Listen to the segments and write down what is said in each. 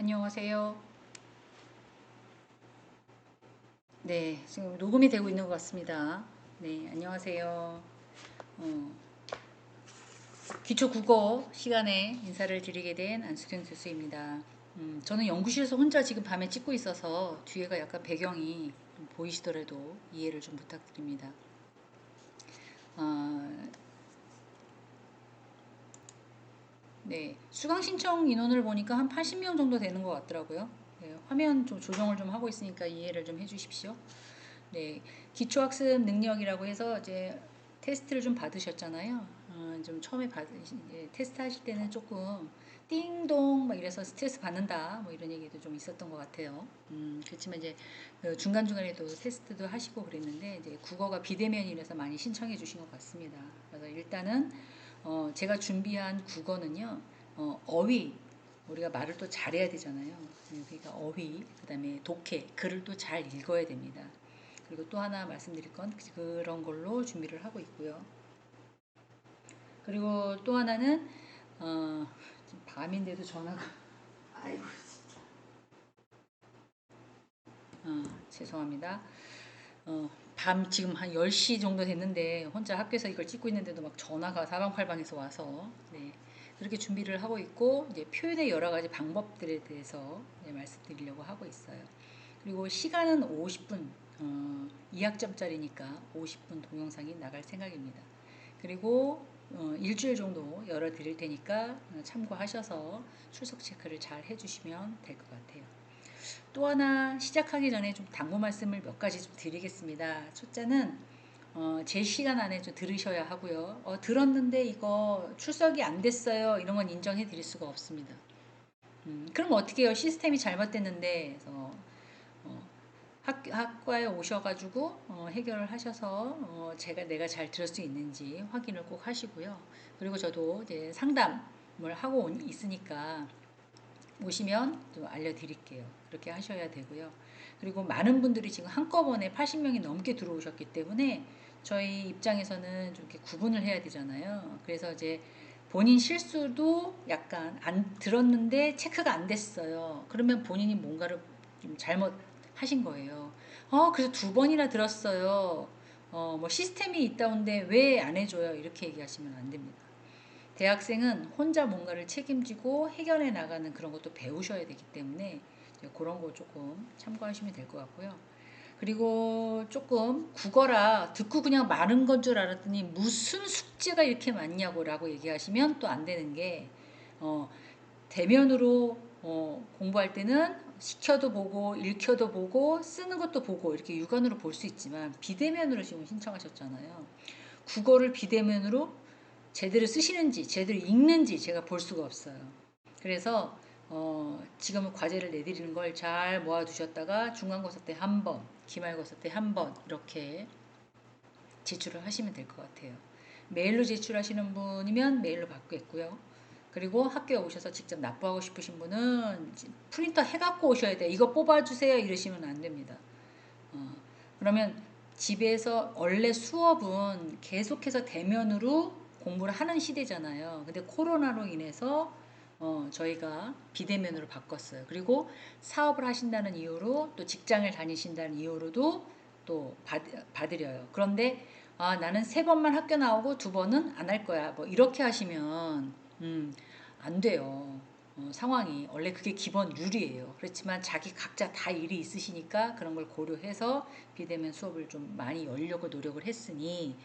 안녕하세요. 네, 지금 녹음이 되고 있는 것 같습니다. 네, 안녕하세요. 어, 기초 국어 시간에 인사를 드리게 된 안수경 교수입니다. 저는 연구실에서 혼자 지금 밤에 찍고 있어서 뒤에가 약간 배경이 좀 보이시더라도 이해를 좀 부탁드립니다. 어, 네, 수강 신청 인원을 보니까 한 80명 정도 되는 것 같더라고요. 네, 화면 좀 조정을 좀 하고 있으니까 이해를 좀 해주십시오. 네, 기초학습 능력이라고 해서 이제 테스트를 좀 받으셨잖아요. 좀 처음에 테스트 하실 때는 조금 띵동 막 이래서 스트레스 받는다 뭐 이런 얘기도 좀 있었던 것 같아요. 그렇지만 이제 그 중간중간에도 테스트도 하시고 그랬는데 이제 국어가 비대면이라서 많이 신청해 주신 것 같습니다. 그래서 일단은 제가 준비한 국어는요, 어휘, 우리가 말을 또 잘해야 되잖아요. 그러니까 어휘, 그 다음에 독해, 글을 또 잘 읽어야 됩니다. 그리고 또 하나 말씀드릴 건 그런 걸로 준비를 하고 있고요. 그리고 또 하나는 지금 밤인데도 전화가 아이고 죄송합니다. 밤 지금 한 10시 정도 됐는데 혼자 학교에서 이걸 찍고 있는데도 막 전화가 사방팔방에서 와서 네, 그렇게 준비를 하고 있고 이제 표현의 여러 가지 방법들에 대해서 말씀드리려고 하고 있어요. 그리고 시간은 50분 2학점짜리니까 50분 동영상이 나갈 생각입니다. 그리고 일주일 정도 열어 드릴 테니까 참고하셔서 출석 체크를 잘 해주시면 될 것 같아요. 또 하나 시작하기 전에 좀 당부 말씀을 몇 가지 좀 드리겠습니다. 첫째는 제 시간 안에 좀 들으셔야 하고요. 들었는데 이거 출석이 안 됐어요. 이런 건 인정해 드릴 수가 없습니다. 그럼 어떻게 해요? 시스템이 잘못됐는데 어, 학과에 오셔가지고 해결을 하셔서 내가 잘 들을 수 있는지 확인을 꼭 하시고요. 그리고 저도 이제 상담을 하고 있으니까 오시면 좀 알려드릴게요. 그렇게 하셔야 되고요. 그리고 많은 분들이 지금 한꺼번에 80명이 넘게 들어오셨기 때문에 저희 입장에서는 좀 이렇게 구분을 해야 되잖아요. 그래서 이제 본인 실수도 약간 안 들었는데 체크가 안 됐어요. 그러면 본인이 뭔가를 좀 잘못 하신 거예요. 그래서 두 번이나 들었어요. 뭐 시스템이 있다는데 왜 안 해줘요? 이렇게 얘기하시면 안 됩니다. 대학생은 혼자 뭔가를 책임지고 해결해 나가는 그런 것도 배우셔야 되기 때문에 그런 거 조금 참고하시면 될 것 같고요. 그리고 조금 국어라 듣고 그냥 많은 건 줄 알았더니 무슨 숙제가 이렇게 많냐고 라고 얘기하시면 또 안 되는 게 어, 대면으로 공부할 때는 시켜도 보고 읽혀도 보고 쓰는 것도 보고 이렇게 육안으로 볼 수 있지만 비대면으로 지금 신청하셨잖아요. 국어를 비대면으로 제대로 쓰시는지 제대로 읽는지 제가 볼 수가 없어요. 그래서 지금은 과제를 내드리는 걸 잘 모아두셨다가 중간고사 때 한 번, 기말고사 때 한 번 이렇게 제출을 하시면 될 것 같아요. 메일로 제출하시는 분이면 메일로 받겠고요. 그리고 학교에 오셔서 직접 납부하고 싶으신 분은 프린터 해갖고 오셔야 돼요. 이거 뽑아주세요 이러시면 안 됩니다. 그러면 집에서 원래 수업은 계속해서 대면으로 공부를 하는 시대잖아요. 근데 코로나로 인해서 저희가 비대면으로 바꿨어요. 그리고 사업을 하신다는 이유로 또 직장을 다니신다는 이유로도 또 받으려요. 그런데 나는 세 번만 학교 나오고 두 번은 안 할 거야. 뭐 이렇게 하시면 안 돼요. 상황이 원래 그게 기본 룰이에요. 그렇지만 자기 각자 다 일이 있으시니까 그런 걸 고려해서 비대면 수업을 좀 많이 열려고 노력을 했으니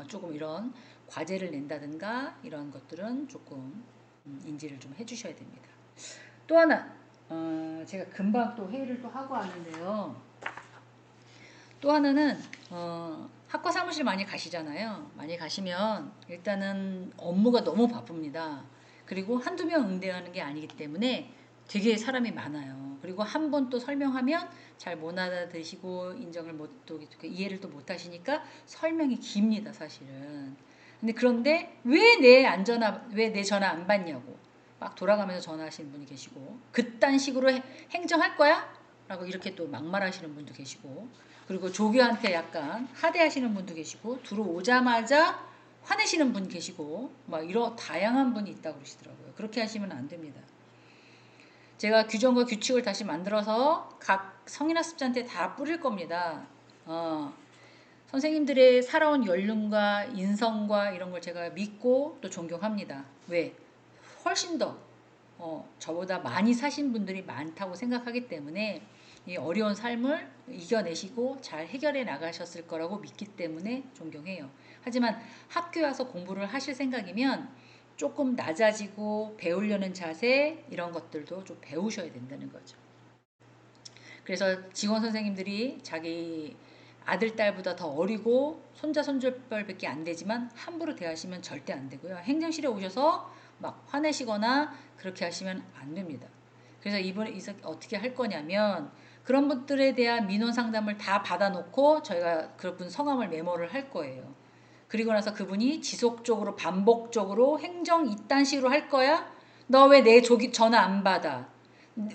조금 이런 과제를 낸다든가 이런 것들은 조금 인지를 좀 해주셔야 됩니다. 또 하나 제가 금방 또 회의를 또 하고 왔는데요. 또 하나는 학과 사무실 많이 가시잖아요. 많이 가시면 일단은 업무가 너무 바쁩니다. 그리고 한두 명 응대하는 게 아니기 때문에 되게 사람이 많아요. 그리고 한 번 또 설명하면 잘 못 알아들으시고 인정을 못, 또 이해를 또 못 하시니까 설명이 깁니다, 사실은. 근데 그런데 왜 내 전화 안 받냐고 막 돌아가면서 전화하시는 분이 계시고 그딴 식으로 행정할 거야? 라고 이렇게 또 막말하시는 분도 계시고 그리고 조교한테 약간 하대하시는 분도 계시고 들어오자마자 화내시는 분 계시고 막 이런 다양한 분이 있다고 그러시더라고요. 그렇게 하시면 안 됩니다. 제가 규정과 규칙을 다시 만들어서 각 성인학습자한테 다 뿌릴 겁니다. 선생님들의 살아온 연륜과 인성과 이런 걸 제가 믿고 또 존경합니다. 왜? 훨씬 더 저보다 많이 사신 분들이 많다고 생각하기 때문에 이 어려운 삶을 이겨내시고 잘 해결해 나가셨을 거라고 믿기 때문에 존경해요. 하지만 학교에 와서 공부를 하실 생각이면 조금 낮아지고 배우려는 자세 이런 것들도 좀 배우셔야 된다는 거죠. 그래서 직원 선생님들이 자기 아들, 딸보다 더 어리고 손자, 손주뻘밖에 안 되지만 함부로 대하시면 절대 안 되고요. 행정실에 오셔서 막 화내시거나 그렇게 하시면 안 됩니다. 그래서 이번에 어떻게 할 거냐면 그런 분들에 대한 민원 상담을 다 받아놓고 저희가 그분 성함을 메모를 할 거예요. 그리고 나서 그분이 지속적으로 반복적으로 행정 이딴 식으로 할 거야? 너 왜 내 전화 안 받아?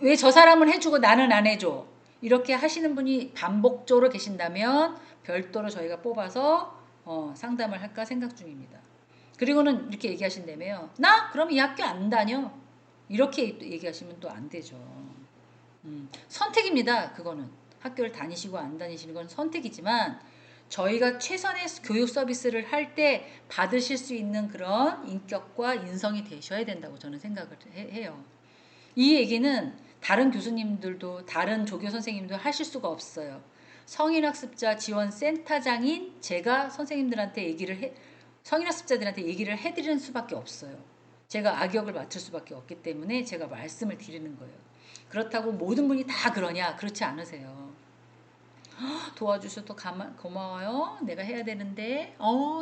왜 저 사람은 해주고 나는 안 해줘? 이렇게 하시는 분이 반복적으로 계신다면 별도로 저희가 뽑아서 상담을 할까 생각 중입니다. 그리고는 이렇게 얘기하신다며요. 나? 그럼 이 학교 안 다녀. 이렇게 얘기하시면 또 안 되죠. 선택입니다. 그거는. 학교를 다니시고 안 다니시는 건 선택이지만 저희가 최선의 교육 서비스를 할 때 받으실 수 있는 그런 인격과 인성이 되셔야 된다고 저는 생각을 해요. 이 얘기는 다른 교수님들도 다른 조교 선생님도 하실 수가 없어요. 성인학습자 지원센터장인 제가 선생님들한테 성인학습자들한테 얘기를 해드리는 수밖에 없어요. 제가 악역을 맡을 수밖에 없기 때문에 제가 말씀을 드리는 거예요. 그렇다고 모든 분이 다 그러냐? 그렇지 않으세요. 도와주셔서 고마워요. 내가 해야 되는데,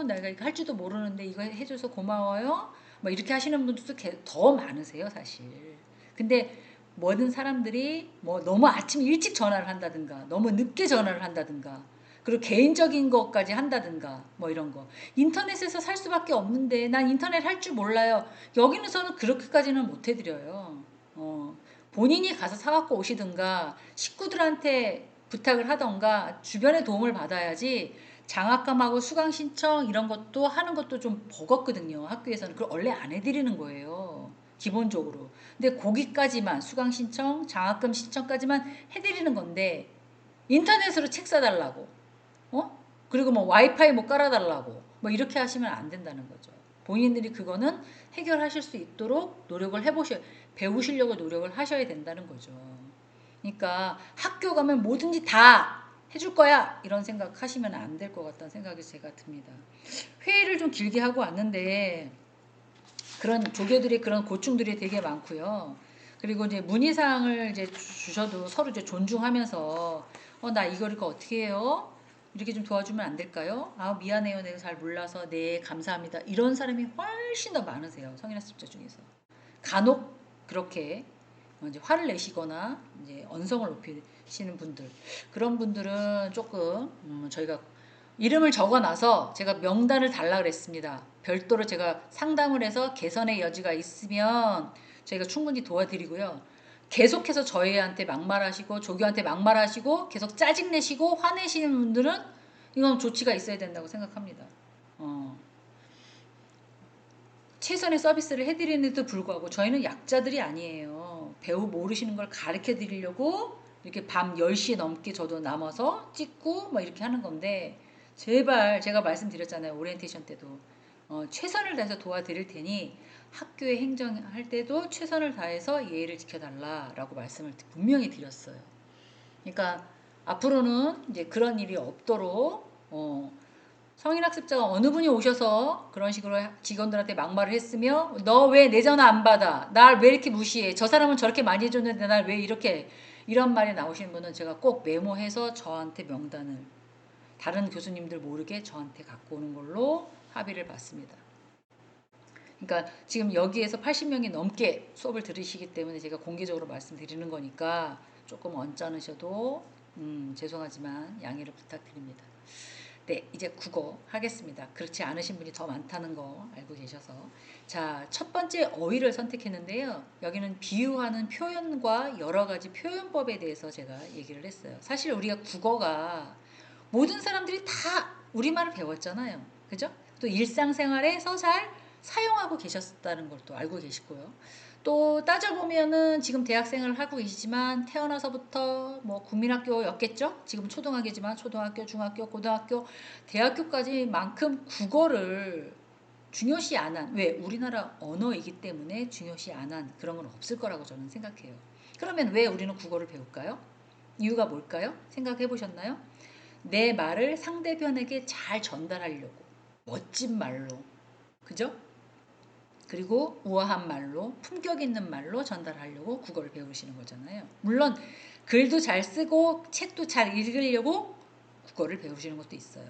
내가 이거 할 줄도 모르는데 이거 해줘서 고마워요. 뭐 이렇게 하시는 분들도 더 많으세요, 사실. 근데 모든 사람들이 뭐 너무 아침 일찍 전화를 한다든가, 너무 늦게 전화를 한다든가, 그리고 개인적인 것까지 한다든가, 뭐 이런 거. 인터넷에서 살 수밖에 없는데, 난 인터넷 할 줄 몰라요. 여기서는 그렇게까지는 못 해드려요. 본인이 가서 사갖고 오시든가, 식구들한테 부탁을 하던가 주변의 도움을 받아야지 장학금하고 수강 신청 이런 것도 하는 것도 좀 버겁거든요. 학교에서는 그걸 원래 안 해드리는 거예요. 기본적으로. 근데 거기까지만 수강 신청, 장학금 신청까지만 해드리는 건데 인터넷으로 책 사달라고, 그리고 뭐 와이파이 뭐 깔아달라고 뭐 이렇게 하시면 안 된다는 거죠. 본인들이 그거는 해결하실 수 있도록 노력을 배우시려고 노력을 하셔야 된다는 거죠. 그러니까 학교 가면 뭐든지 다 해줄 거야 이런 생각 하시면 안 될 것 같다는 생각이 제가 듭니다. 회의를 좀 길게 하고 왔는데 그런 조교들이 그런 고충들이 되게 많고요. 그리고 이제 문의사항을 이제 주셔도 서로 이제 존중하면서 나 이거 어떻게 해요? 이렇게 좀 도와주면 안 될까요? 아 미안해요 내가 잘 몰라서 네 감사합니다 이런 사람이 훨씬 더 많으세요. 성인학습자 중에서 간혹 그렇게 이제 화를 내시거나 이제 언성을 높이시는 분들 그런 분들은 조금 저희가 이름을 적어놔서 제가 명단을 달라 그랬습니다. 별도로 제가 상담을 해서 개선의 여지가 있으면 저희가 충분히 도와드리고요. 계속해서 저희한테 막말하시고 조교한테 막말하시고 계속 짜증내시고 화내시는 분들은 이건 조치가 있어야 된다고 생각합니다. 최선의 서비스를 해드리는데도 불구하고 저희는 약자들이 아니에요. 배우 모르시는 걸 가르쳐 드리려고 이렇게 밤 10시 넘게 저도 남아서 찍고 막 이렇게 하는 건데 제발 제가 말씀드렸잖아요. 오리엔테이션 때도 최선을 다해서 도와드릴 테니 학교에 행정할 때도 최선을 다해서 예의를 지켜달라라고 말씀을 분명히 드렸어요. 그러니까 앞으로는 이제 그런 일이 없도록 성인학습자가 어느 분이 오셔서 그런 식으로 직원들한테 막말을 했으며 너 왜 내 전화 안 받아? 날 왜 이렇게 무시해? 저 사람은 저렇게 많이 해줬는데 날 왜 이렇게 이런 말이 나오시는 분은 제가 꼭 메모해서 저한테 명단을 다른 교수님들 모르게 저한테 갖고 오는 걸로 합의를 봤습니다. 그러니까 지금 여기에서 80명이 넘게 수업을 들으시기 때문에 제가 공개적으로 말씀드리는 거니까 조금 언짢으셔도 죄송하지만 양해를 부탁드립니다. 네, 이제 국어 하겠습니다. 그렇지 않으신 분이 더 많다는 거 알고 계셔서. 자, 첫 번째 어휘를 선택했는데요. 여기는 비유하는 표현과 여러 가지 표현법에 대해서 제가 얘기를 했어요. 사실 우리가 국어가 모든 사람들이 다 우리말을 배웠잖아요. 그죠? 또 일상생활에서 잘 사용하고 계셨다는 걸 또 알고 계시고요. 또 따져보면은 지금 대학생을 하고 계시지만 태어나서부터 뭐 국민학교였겠죠? 지금 초등학교지만 초등학교, 중학교, 고등학교, 대학교까지만큼 국어를 중요시 안 한, 왜? 우리나라 언어이기 때문에 중요시 안 한 그런 건 없을 거라고 저는 생각해요. 그러면 왜 우리는 국어를 배울까요? 이유가 뭘까요? 생각해 보셨나요? 내 말을 상대편에게 잘 전달하려고. 멋진 말로. 그죠? 그리고 우아한 말로, 품격 있는 말로 전달하려고 국어를 배우시는 거잖아요. 물론 글도 잘 쓰고 책도 잘 읽으려고 국어를 배우시는 것도 있어요.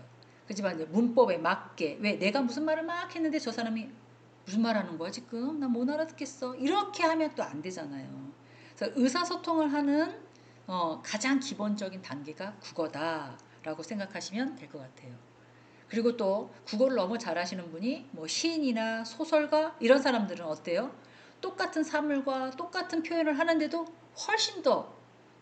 그렇지만 문법에 맞게, 왜 내가 무슨 말을 막 했는데 저 사람이 무슨 말 하는 거야 지금? 나 못 알아듣겠어. 이렇게 하면 또 안 되잖아요. 그래서 의사소통을 하는 가장 기본적인 단계가 국어다라고 생각하시면 될 것 같아요. 그리고 또 국어를 너무 잘하시는 분이 뭐 시인이나 소설가 이런 사람들은 어때요? 똑같은 사물과 똑같은 표현을 하는데도 훨씬 더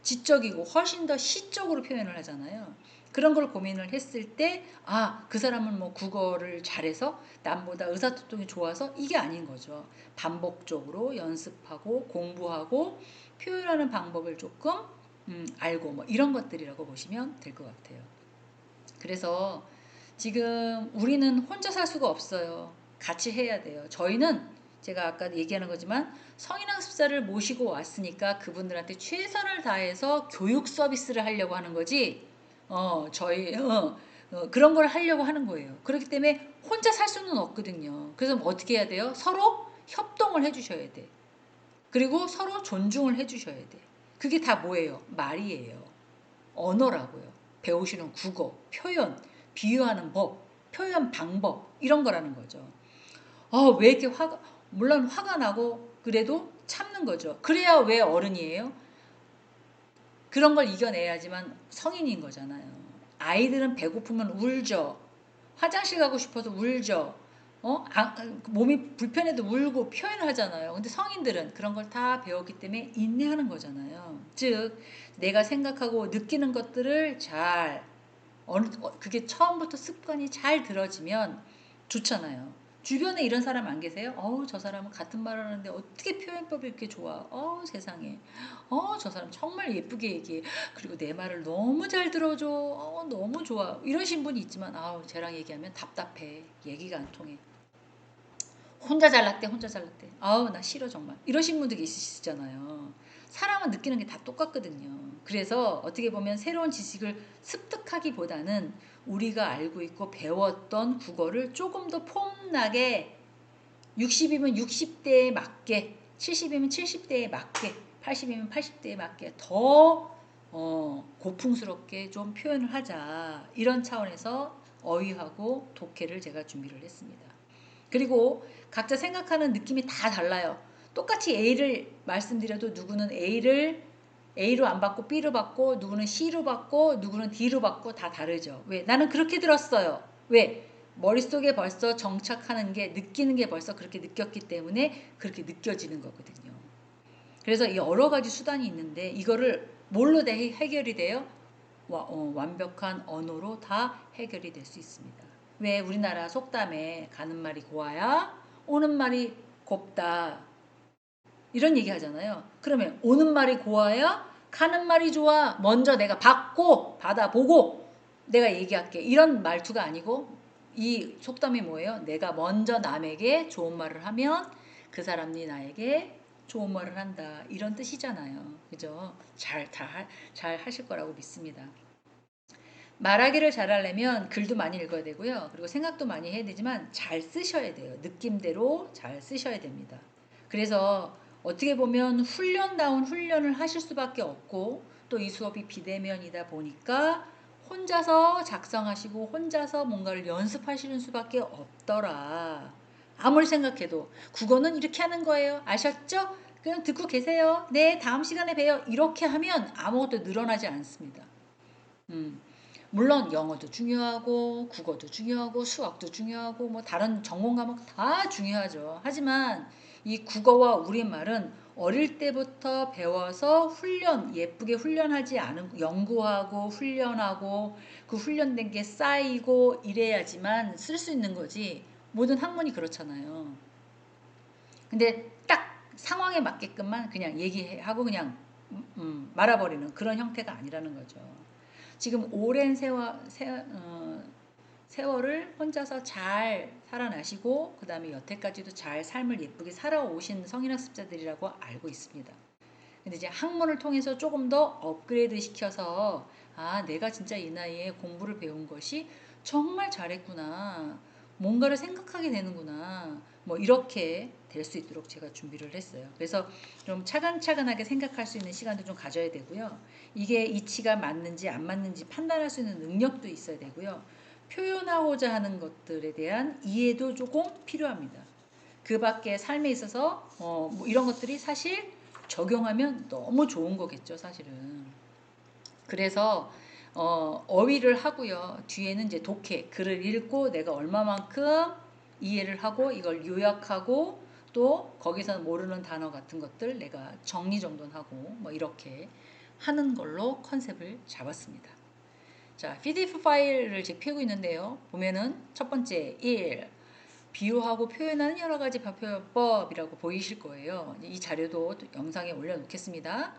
지적이고 훨씬 더 시적으로 표현을 하잖아요. 그런 걸 고민을 했을 때, 아, 그 사람은 뭐 국어를 잘해서 남보다 의사소통이 좋아서 이게 아닌 거죠. 반복적으로 연습하고 공부하고 표현하는 방법을 조금 알고 뭐 이런 것들이라고 보시면 될 것 같아요. 그래서 지금 우리는 혼자 살 수가 없어요. 같이 해야 돼요. 저희는 제가 아까 얘기하는 거지만 성인학습자를 모시고 왔으니까 그분들한테 최선을 다해서 교육 서비스를 하려고 하는 거지. 저희 그런 걸 하려고 하는 거예요. 그렇기 때문에 혼자 살 수는 없거든요. 그래서 어떻게 해야 돼요? 서로 협동을 해주셔야 돼. 그리고 서로 존중을 해주셔야 돼. 그게 다 뭐예요? 말이에요. 언어라고요. 배우시는 국어, 표현, 비유하는 법, 표현 방법 이런 거라는 거죠. 왜 이렇게 물론 화가 나고 그래도 참는 거죠. 그래야 왜 어른이에요? 그런 걸 이겨내야지만 성인인 거잖아요. 아이들은 배고프면 울죠. 화장실 가고 싶어서 울죠. 몸이 불편해도 울고 표현을 하잖아요. 근데 성인들은 그런 걸 다 배웠기 때문에 인내하는 거잖아요. 즉, 내가 생각하고 느끼는 것들을 그게 처음부터 습관이 잘 들어지면 좋잖아요. 주변에 이런 사람 안 계세요? 저 사람은 같은 말을 하는데 어떻게 표현법이 이렇게 좋아? 세상에. 저 사람 정말 예쁘게 얘기해. 그리고 내 말을 너무 잘 들어줘. 너무 좋아. 이러신 분이 있지만, 쟤랑 얘기하면 답답해. 얘기가 안 통해. 혼자 잘났대, 혼자 잘났대. 나 싫어, 정말. 이러신 분들이 있으시잖아요. 사람은 느끼는 게 다 똑같거든요. 그래서 어떻게 보면 새로운 지식을 습득하기보다는 우리가 알고 있고 배웠던 국어를 조금 더 폼나게 60이면 60대에 맞게, 70이면 70대에 맞게, 80이면 80대에 맞게 더 고풍스럽게 좀 표현을 하자. 이런 차원에서 어휘하고 독해를 제가 준비를 했습니다. 그리고 각자 생각하는 느낌이 다 달라요. 똑같이 A를 말씀드려도 누구는 A로 안 받고 B로 받고 누구는 C로 받고 누구는 D로 받고 다 다르죠. 왜? 나는 그렇게 들었어요. 왜? 머릿속에 벌써 정착하는 게 느끼는 게 벌써 그렇게 느꼈기 때문에 그렇게 느껴지는 거거든요. 그래서 여러 가지 수단이 있는데 이거를 뭘로 해결이 돼요? 완벽한 언어로 다 해결이 될 수 있습니다. 왜 우리나라 속담에 가는 말이 고와야 오는 말이 곱다 이런 얘기 하잖아요. 그러면 오는 말이 고와야 가는 말이 좋아. 먼저 내가 받아보고 내가 얘기할게. 이런 말투가 아니고 이 속담이 뭐예요? 내가 먼저 남에게 좋은 말을 하면 그 사람이 나에게 좋은 말을 한다. 이런 뜻이잖아요. 그죠? 잘 하실 거라고 믿습니다. 말하기를 잘하려면 글도 많이 읽어야 되고요. 그리고 생각도 많이 해야 되지만 잘 쓰셔야 돼요. 느낌대로 잘 쓰셔야 됩니다. 그래서 어떻게 보면 훈련다운 훈련을 하실 수밖에 없고 또 이 수업이 비대면이다 보니까 혼자서 작성하시고 혼자서 뭔가를 연습하시는 수밖에 없더라. 아무리 생각해도 국어는 이렇게 하는 거예요. 아셨죠? 그냥 듣고 계세요. 네, 다음 시간에 봬요. 이렇게 하면 아무것도 늘어나지 않습니다. 물론 영어도 중요하고 국어도 중요하고 수학도 중요하고 뭐 다른 전공 과목 다 중요하죠. 하지만 이 국어와 우리말은 어릴 때부터 배워서 예쁘게 훈련하지 않은 연구하고 훈련하고 그 훈련된 게 쌓이고 이래야지만 쓸 수 있는 거지. 모든 학문이 그렇잖아요. 근데 딱 상황에 맞게끔만 그냥 얘기하고 그냥 말아버리는 그런 형태가 아니라는 거죠. 지금 오랜 세월을 혼자서 잘 살아나시고 그 다음에 여태까지도 잘 삶을 예쁘게 살아오신 성인학습자들이라고 알고 있습니다. 근데 이제 학문을 통해서 조금 더 업그레이드 시켜서 아, 내가 진짜 이 나이에 공부를 배운 것이 정말 잘했구나. 뭔가를 생각하게 되는구나. 뭐 이렇게 될 수 있도록 제가 준비를 했어요. 그래서 좀 차근차근하게 생각할 수 있는 시간도 좀 가져야 되고요. 이게 이치가 맞는지 안 맞는지 판단할 수 있는 능력도 있어야 되고요. 표현하고자 하는 것들에 대한 이해도 조금 필요합니다. 그 밖에 삶에 있어서 뭐 이런 것들이 사실 적용하면 너무 좋은 거겠죠, 사실은. 그래서 어휘를 하고요. 뒤에는 이제 독해, 글을 읽고 내가 얼마만큼 이해를 하고 이걸 요약하고 또 거기서 모르는 단어 같은 것들 내가 정리정돈하고 뭐 이렇게 하는 걸로 컨셉을 잡았습니다. 자, PDF 파일을 제 펴고 있는데요. 보면은 첫 번째 1. 비유하고 표현하는 여러 가지 발표법이라고 보이실 거예요. 이 자료도 영상에 올려놓겠습니다.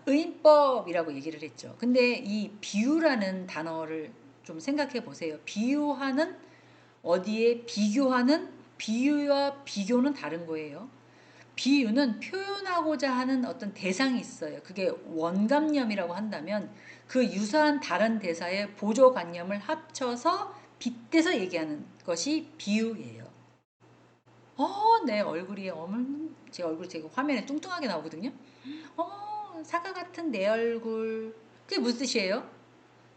의인법이라고 얘기를 했죠. 근데 이 비유라는 단어를 좀 생각해 보세요. 비유하는 어디에 비교하는 비유와 비교는 다른 거예요. 비유는 표현하고자 하는 어떤 대상이 있어요. 그게 원관념이라고 한다면 그 유사한 다른 대사의 보조관념을 합쳐서 빗대서 얘기하는 것이 비유예요. 내 얼굴이 제 얼굴 제가 화면에 뚱뚱하게 나오거든요. 사과 같은 내 얼굴. 그게 무슨 뜻이에요?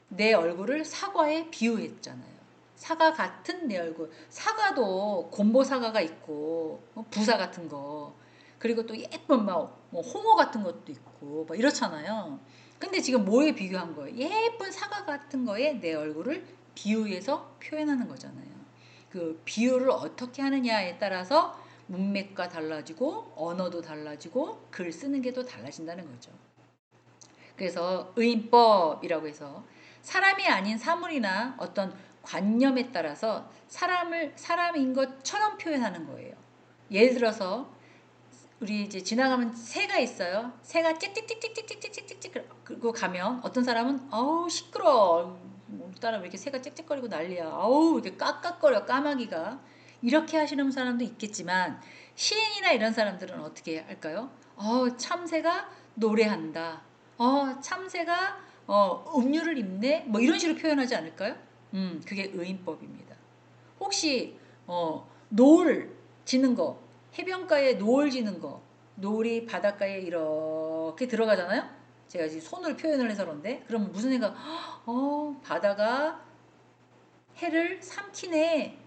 내 얼굴을 사과에 비유했잖아요. 사과 같은 내 얼굴. 사과도 곰보 사과가 있고 부사 같은 거. 그리고 또 예쁜 뭐 홍어 같은 것도 있고 막 이렇잖아요. 근데 지금 뭐에 비교한 거예요? 예쁜 사과 같은 거에 내 얼굴을 비유해서 표현하는 거잖아요. 그 비유를 어떻게 하느냐에 따라서 문맥과 달라지고 언어도 달라지고 글 쓰는 게 또 달라진다는 거죠. 그래서 의인법이라고 해서 사람이 아닌 사물이나 어떤 관념에 따라서 사람인 것처럼 표현하는 거예요. 예를 들어서 우리 이제 지나가면 새가 있어요. 새가 찍찍찍찍찍찍찍찍찍 그리고 가면 어떤 사람은 어우 시끄러. 오늘따라 왜 이렇게 새가 찍찍거리고 난리야. 어우 이렇게 깍깍거려 까마귀가. 이렇게 하시는 사람도 있겠지만 시인이나 이런 사람들은 어떻게 할까요? 참새가 노래한다. 참새가 음료를 입네. 뭐 이런 식으로 표현하지 않을까요? 그게 의인법입니다. 혹시 노을 지는 거 해변가에 노을 지는 거 노을이 바닷가에 이렇게 들어가잖아요. 제가 지금 손으로 표현을 해서 그런데 그러면 무슨 생각? 바다가 해를 삼키네.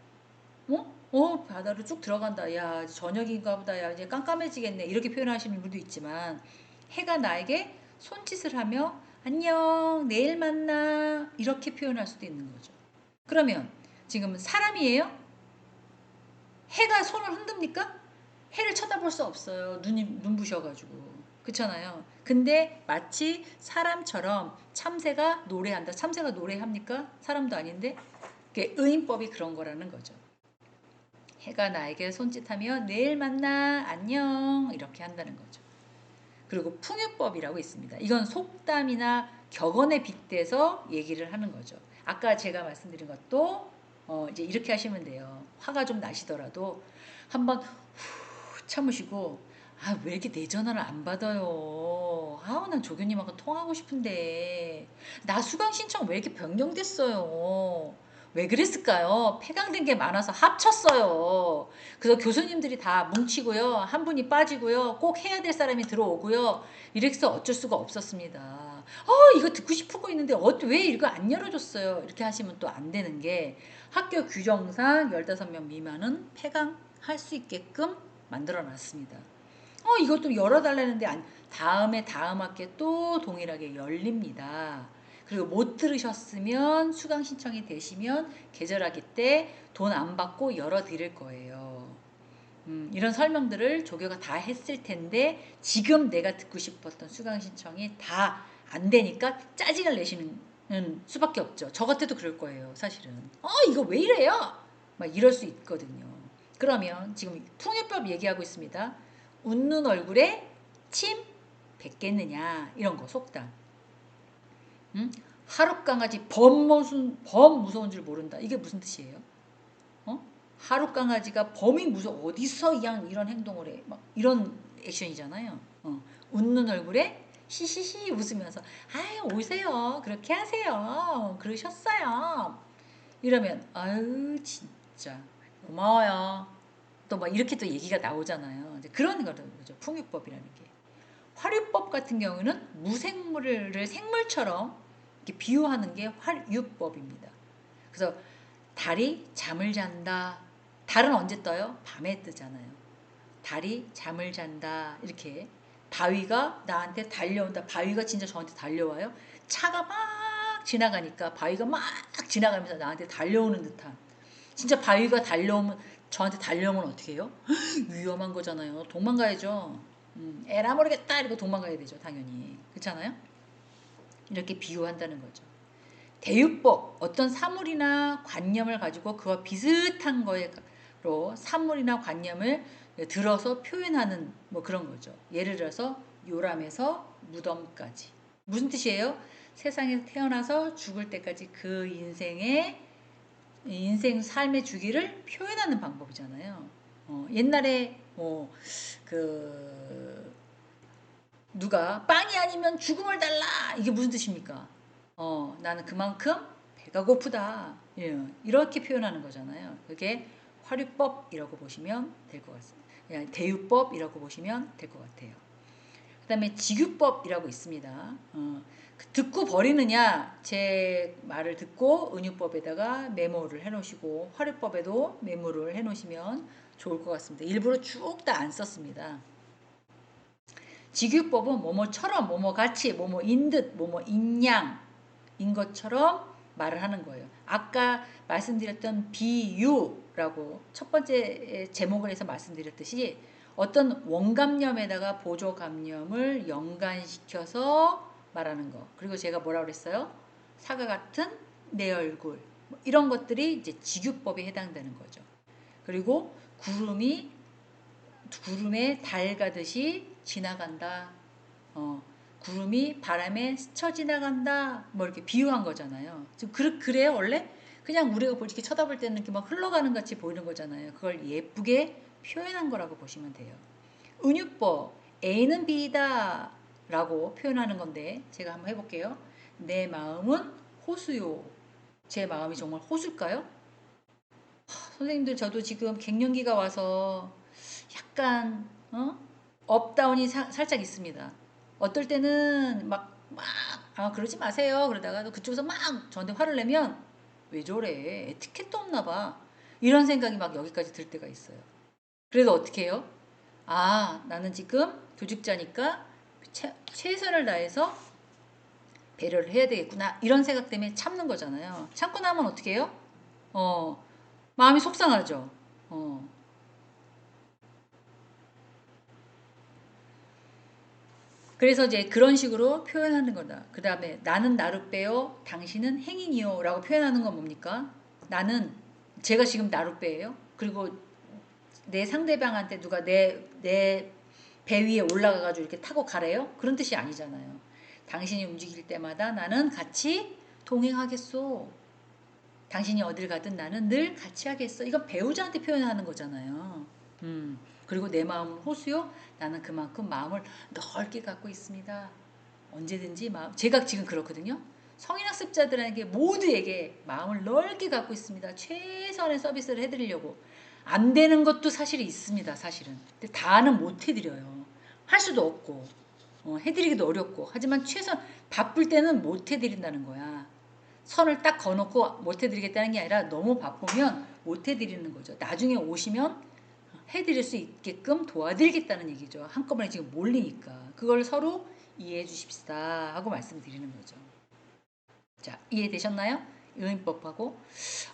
바다로 쭉 들어간다. 야 저녁인가 보다. 야 이제 깜깜해지겠네. 이렇게 표현하시는 분도 있지만 해가 나에게 손짓을 하며 안녕 내일 만나 이렇게 표현할 수도 있는 거죠. 그러면 지금 사람이에요? 해가 손을 흔듭니까? 해를 쳐다볼 수 없어요. 눈이 눈부셔가지고. 그렇잖아요. 근데 마치 사람처럼 참새가 노래한다. 참새가 노래합니까? 사람도 아닌데. 그게 의인법이 그런 거라는 거죠. 해가 나에게 손짓하며 내일 만나 안녕 이렇게 한다는 거죠. 그리고 풍유법이라고 있습니다. 이건 속담이나 격언에 빗대서 얘기를 하는 거죠. 아까 제가 말씀드린 것도 이제 이렇게 하시면 돼요. 화가 좀 나시더라도 한번 후 참으시고 왜 이렇게 내 전화를 안 받아요. 난 조교님하고 통하고 싶은데 나 수강 신청 왜 이렇게 변경됐어요. 왜 그랬을까요? 폐강된 게 많아서 합쳤어요. 그래서 교수님들이 다 뭉치고요. 한 분이 빠지고요. 꼭 해야 될 사람이 들어오고요. 이래서 어쩔 수가 없었습니다. 이거 듣고 싶은 거 있는데 왜 이거 안 열어줬어요? 이렇게 하시면 또 안 되는 게 학교 규정상 15명 미만은 폐강할 수 있게끔 만들어 놨습니다. 이것도 열어달라는데 다음에 다음 학기에 또 동일하게 열립니다. 그리고 못 들으셨으면 수강 신청이 되시면 계절학기 때 돈 안 받고 열어드릴 거예요. 이런 설명들을 조교가 다 했을 텐데 지금 내가 듣고 싶었던 수강 신청이 다 안 되니까 짜증을 내시는 수밖에 없죠. 저 같아도 그럴 거예요, 사실은. 이거 왜 이래요? 막 이럴 수 있거든요. 그러면 지금 풍요법 얘기하고 있습니다. 웃는 얼굴에 침 뱉겠느냐 이런 거 속담. 응? 하룻강아지 범 무서운 줄 모른다. 이게 무슨 뜻이에요? 어? 하룻강아지가 범이 어디서 이런 행동을 해? 막 이런 액션이잖아요. 웃는 얼굴에 히히히 웃으면서 아유 오세요 그렇게 하세요 그러셨어요 이러면 아유 진짜 고마워요 또 막 이렇게 또 얘기가 나오잖아요. 이제 그런 거죠. 풍유법이라는 게. 화류법 같은 경우는 무생물을 생물처럼 이렇게 비유하는 게 화류법입니다. 그래서 달이 잠을 잔다. 달은 언제 떠요? 밤에 뜨잖아요. 달이 잠을 잔다. 이렇게 바위가 나한테 달려온다. 바위가 진짜 저한테 달려와요. 차가 막 지나가니까 바위가 막 지나가면서 나한테 달려오는 듯한. 진짜 바위가 저한테 달려오면 어떻게 해요? 위험한 거잖아요. 도망가야죠. 에라 모르겠다 이러고 도망가야 되죠. 당연히. 그렇잖아요? 이렇게 비유한다는 거죠. 대유법 어떤 사물이나 관념을 가지고 그와 비슷한 거로 사물이나 관념을 들어서 표현하는 뭐 그런 거죠. 예를 들어서 요람에서 무덤까지. 무슨 뜻이에요? 세상에서 태어나서 죽을 때까지 그 인생 삶의 주기를 표현하는 방법이잖아요. 옛날에 그 누가 빵이 아니면 죽음을 달라 이게 무슨 뜻입니까? 나는 그만큼 배가 고프다. 예, 이렇게 표현하는 거잖아요. 그게 화류법이라고 보시면 될 것 같습니다. 그냥 대유법이라고 보시면 될 것 같아요. 그 다음에 직유법이라고 있습니다. 듣고 버리느냐 제 말을 듣고 은유법에다가 메모를 해놓으시고 화류법에도 메모를 해놓으시면 좋을 것 같습니다. 일부러 쭉 다 안 썼습니다. 직유법은 뭐뭐처럼 뭐뭐같이 뭐뭐인 듯 뭐뭐인 양인 것처럼 말을 하는 거예요. 아까 말씀드렸던 비유라고 첫 번째 제목을 해서 말씀드렸듯이 어떤 원감념에다가 보조감념을 연관시켜서 말하는 거. 그리고 제가 뭐라고 그랬어요? 사과 같은 내 얼굴. 이런 것들이 이제 직유법에 해당되는 거죠. 그리고 구름에 달 가듯이 지나간다. 구름이 바람에 스쳐 지나간다. 뭐 이렇게 비유한 거잖아요. 그래요, 원래? 그냥 우리가 이렇게 쳐다볼 때는 이렇게 막 흘러가는 같이 보이는 거잖아요. 그걸 예쁘게 표현한 거라고 보시면 돼요. 은유법, A는 B다 라고 표현하는 건데, 제가 한번 해볼게요. 내 마음은 호수요. 제 마음이 정말 호수일까요? 선생님들, 저도 지금 갱년기가 와서 약간 업다운이 살짝 있습니다. 어떨 때는 그러지 마세요. 그러다가 그쪽에서 막 저한테 화를 내면 왜 저래? 에티켓도 없나 봐. 이런 생각이 막 여기까지 들 때가 있어요. 그래서 어떻게 해요? 나는 지금 교직자니까 최선을 다해서 배려를 해야 되겠구나. 이런 생각 때문에 참는 거잖아요. 참고 나면 어떻게 해요? 마음이 속상하죠. 그래서 이제 그런 식으로 표현하는 거다. 그 다음에 나는 나룻배요, 당신은 행인이요 라고 표현하는 건 뭡니까? 제가 지금 나룻배예요. 그리고 내 상대방한테 누가 내 배 위에 올라가가지고 이렇게 타고 가래요? 그런 뜻이 아니잖아요. 당신이 움직일 때마다 나는 같이 동행하겠소. 당신이 어딜 가든 나는 늘 같이 하겠어. 이건 배우자한테 표현하는 거잖아요. 그리고 내 마음은 호수요. 나는 그만큼 마음을 넓게 갖고 있습니다. 언제든지 제가 지금 그렇거든요. 성인학습자들에게 모두에게 마음을 넓게 갖고 있습니다. 최선의 서비스를 해드리려고. 안 되는 것도 사실이 있습니다. 사실은. 근데 다는 못 해드려요. 할 수도 없고 해드리기도 어렵고 하지만 바쁠 때는 못 해드린다는 거야. 선을 딱 거놓고 못 해드리겠다는 게 아니라 너무 바쁘면 못 해드리는 거죠. 나중에 오시면 해드릴 수 있게끔 도와드리겠다는 얘기죠. 한꺼번에 지금 몰리니까. 그걸 서로 이해해 주십시다 하고 말씀드리는 거죠. 자, 이해되셨나요? 요인법하고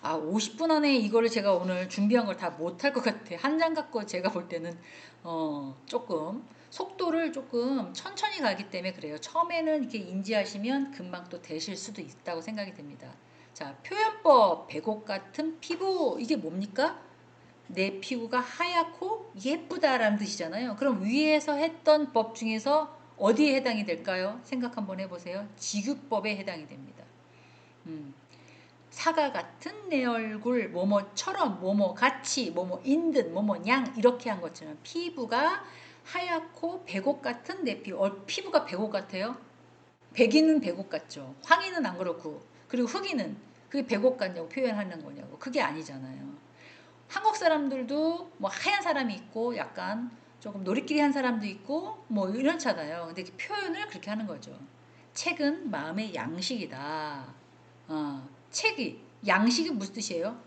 50분 안에 이거를 제가 오늘 준비한 걸 다 못할 것 같아. 한 장 갖고 제가 볼 때는 조금 속도를 조금 천천히 가기 때문에 그래요. 처음에는 이렇게 인지하시면 금방 또 되실 수도 있다고 생각이 됩니다. 자, 표현법, 배곡 같은 피부 이게 뭡니까? 내 피부가 하얗고 예쁘다라는 뜻이잖아요. 그럼 위에서 했던 법 중에서 어디에 해당이 될까요? 생각 한번 해보세요. 지규법에 해당이 됩니다. 음, 사과 같은 내 얼굴, 뭐뭐처럼, 뭐뭐 같이, 뭐뭐인 듯, 뭐뭐냥 이렇게 한 것처럼 피부가 하얗고 백옥 같은 내 피부. 피부가 백옥 같아요? 백인은 백옥 같죠. 황인은 안 그렇고. 그리고 흑인은 그게 백옥 같냐고 표현하는 거냐고. 그게 아니잖아요. 한국 사람들도 뭐 하얀 사람이 있고 약간 조금 노리끼리 한 사람도 있고 뭐 이렇잖아요. 근데 표현을 그렇게 하는 거죠. 책은 마음의 양식이다. 책이 양식이 무슨 뜻이에요?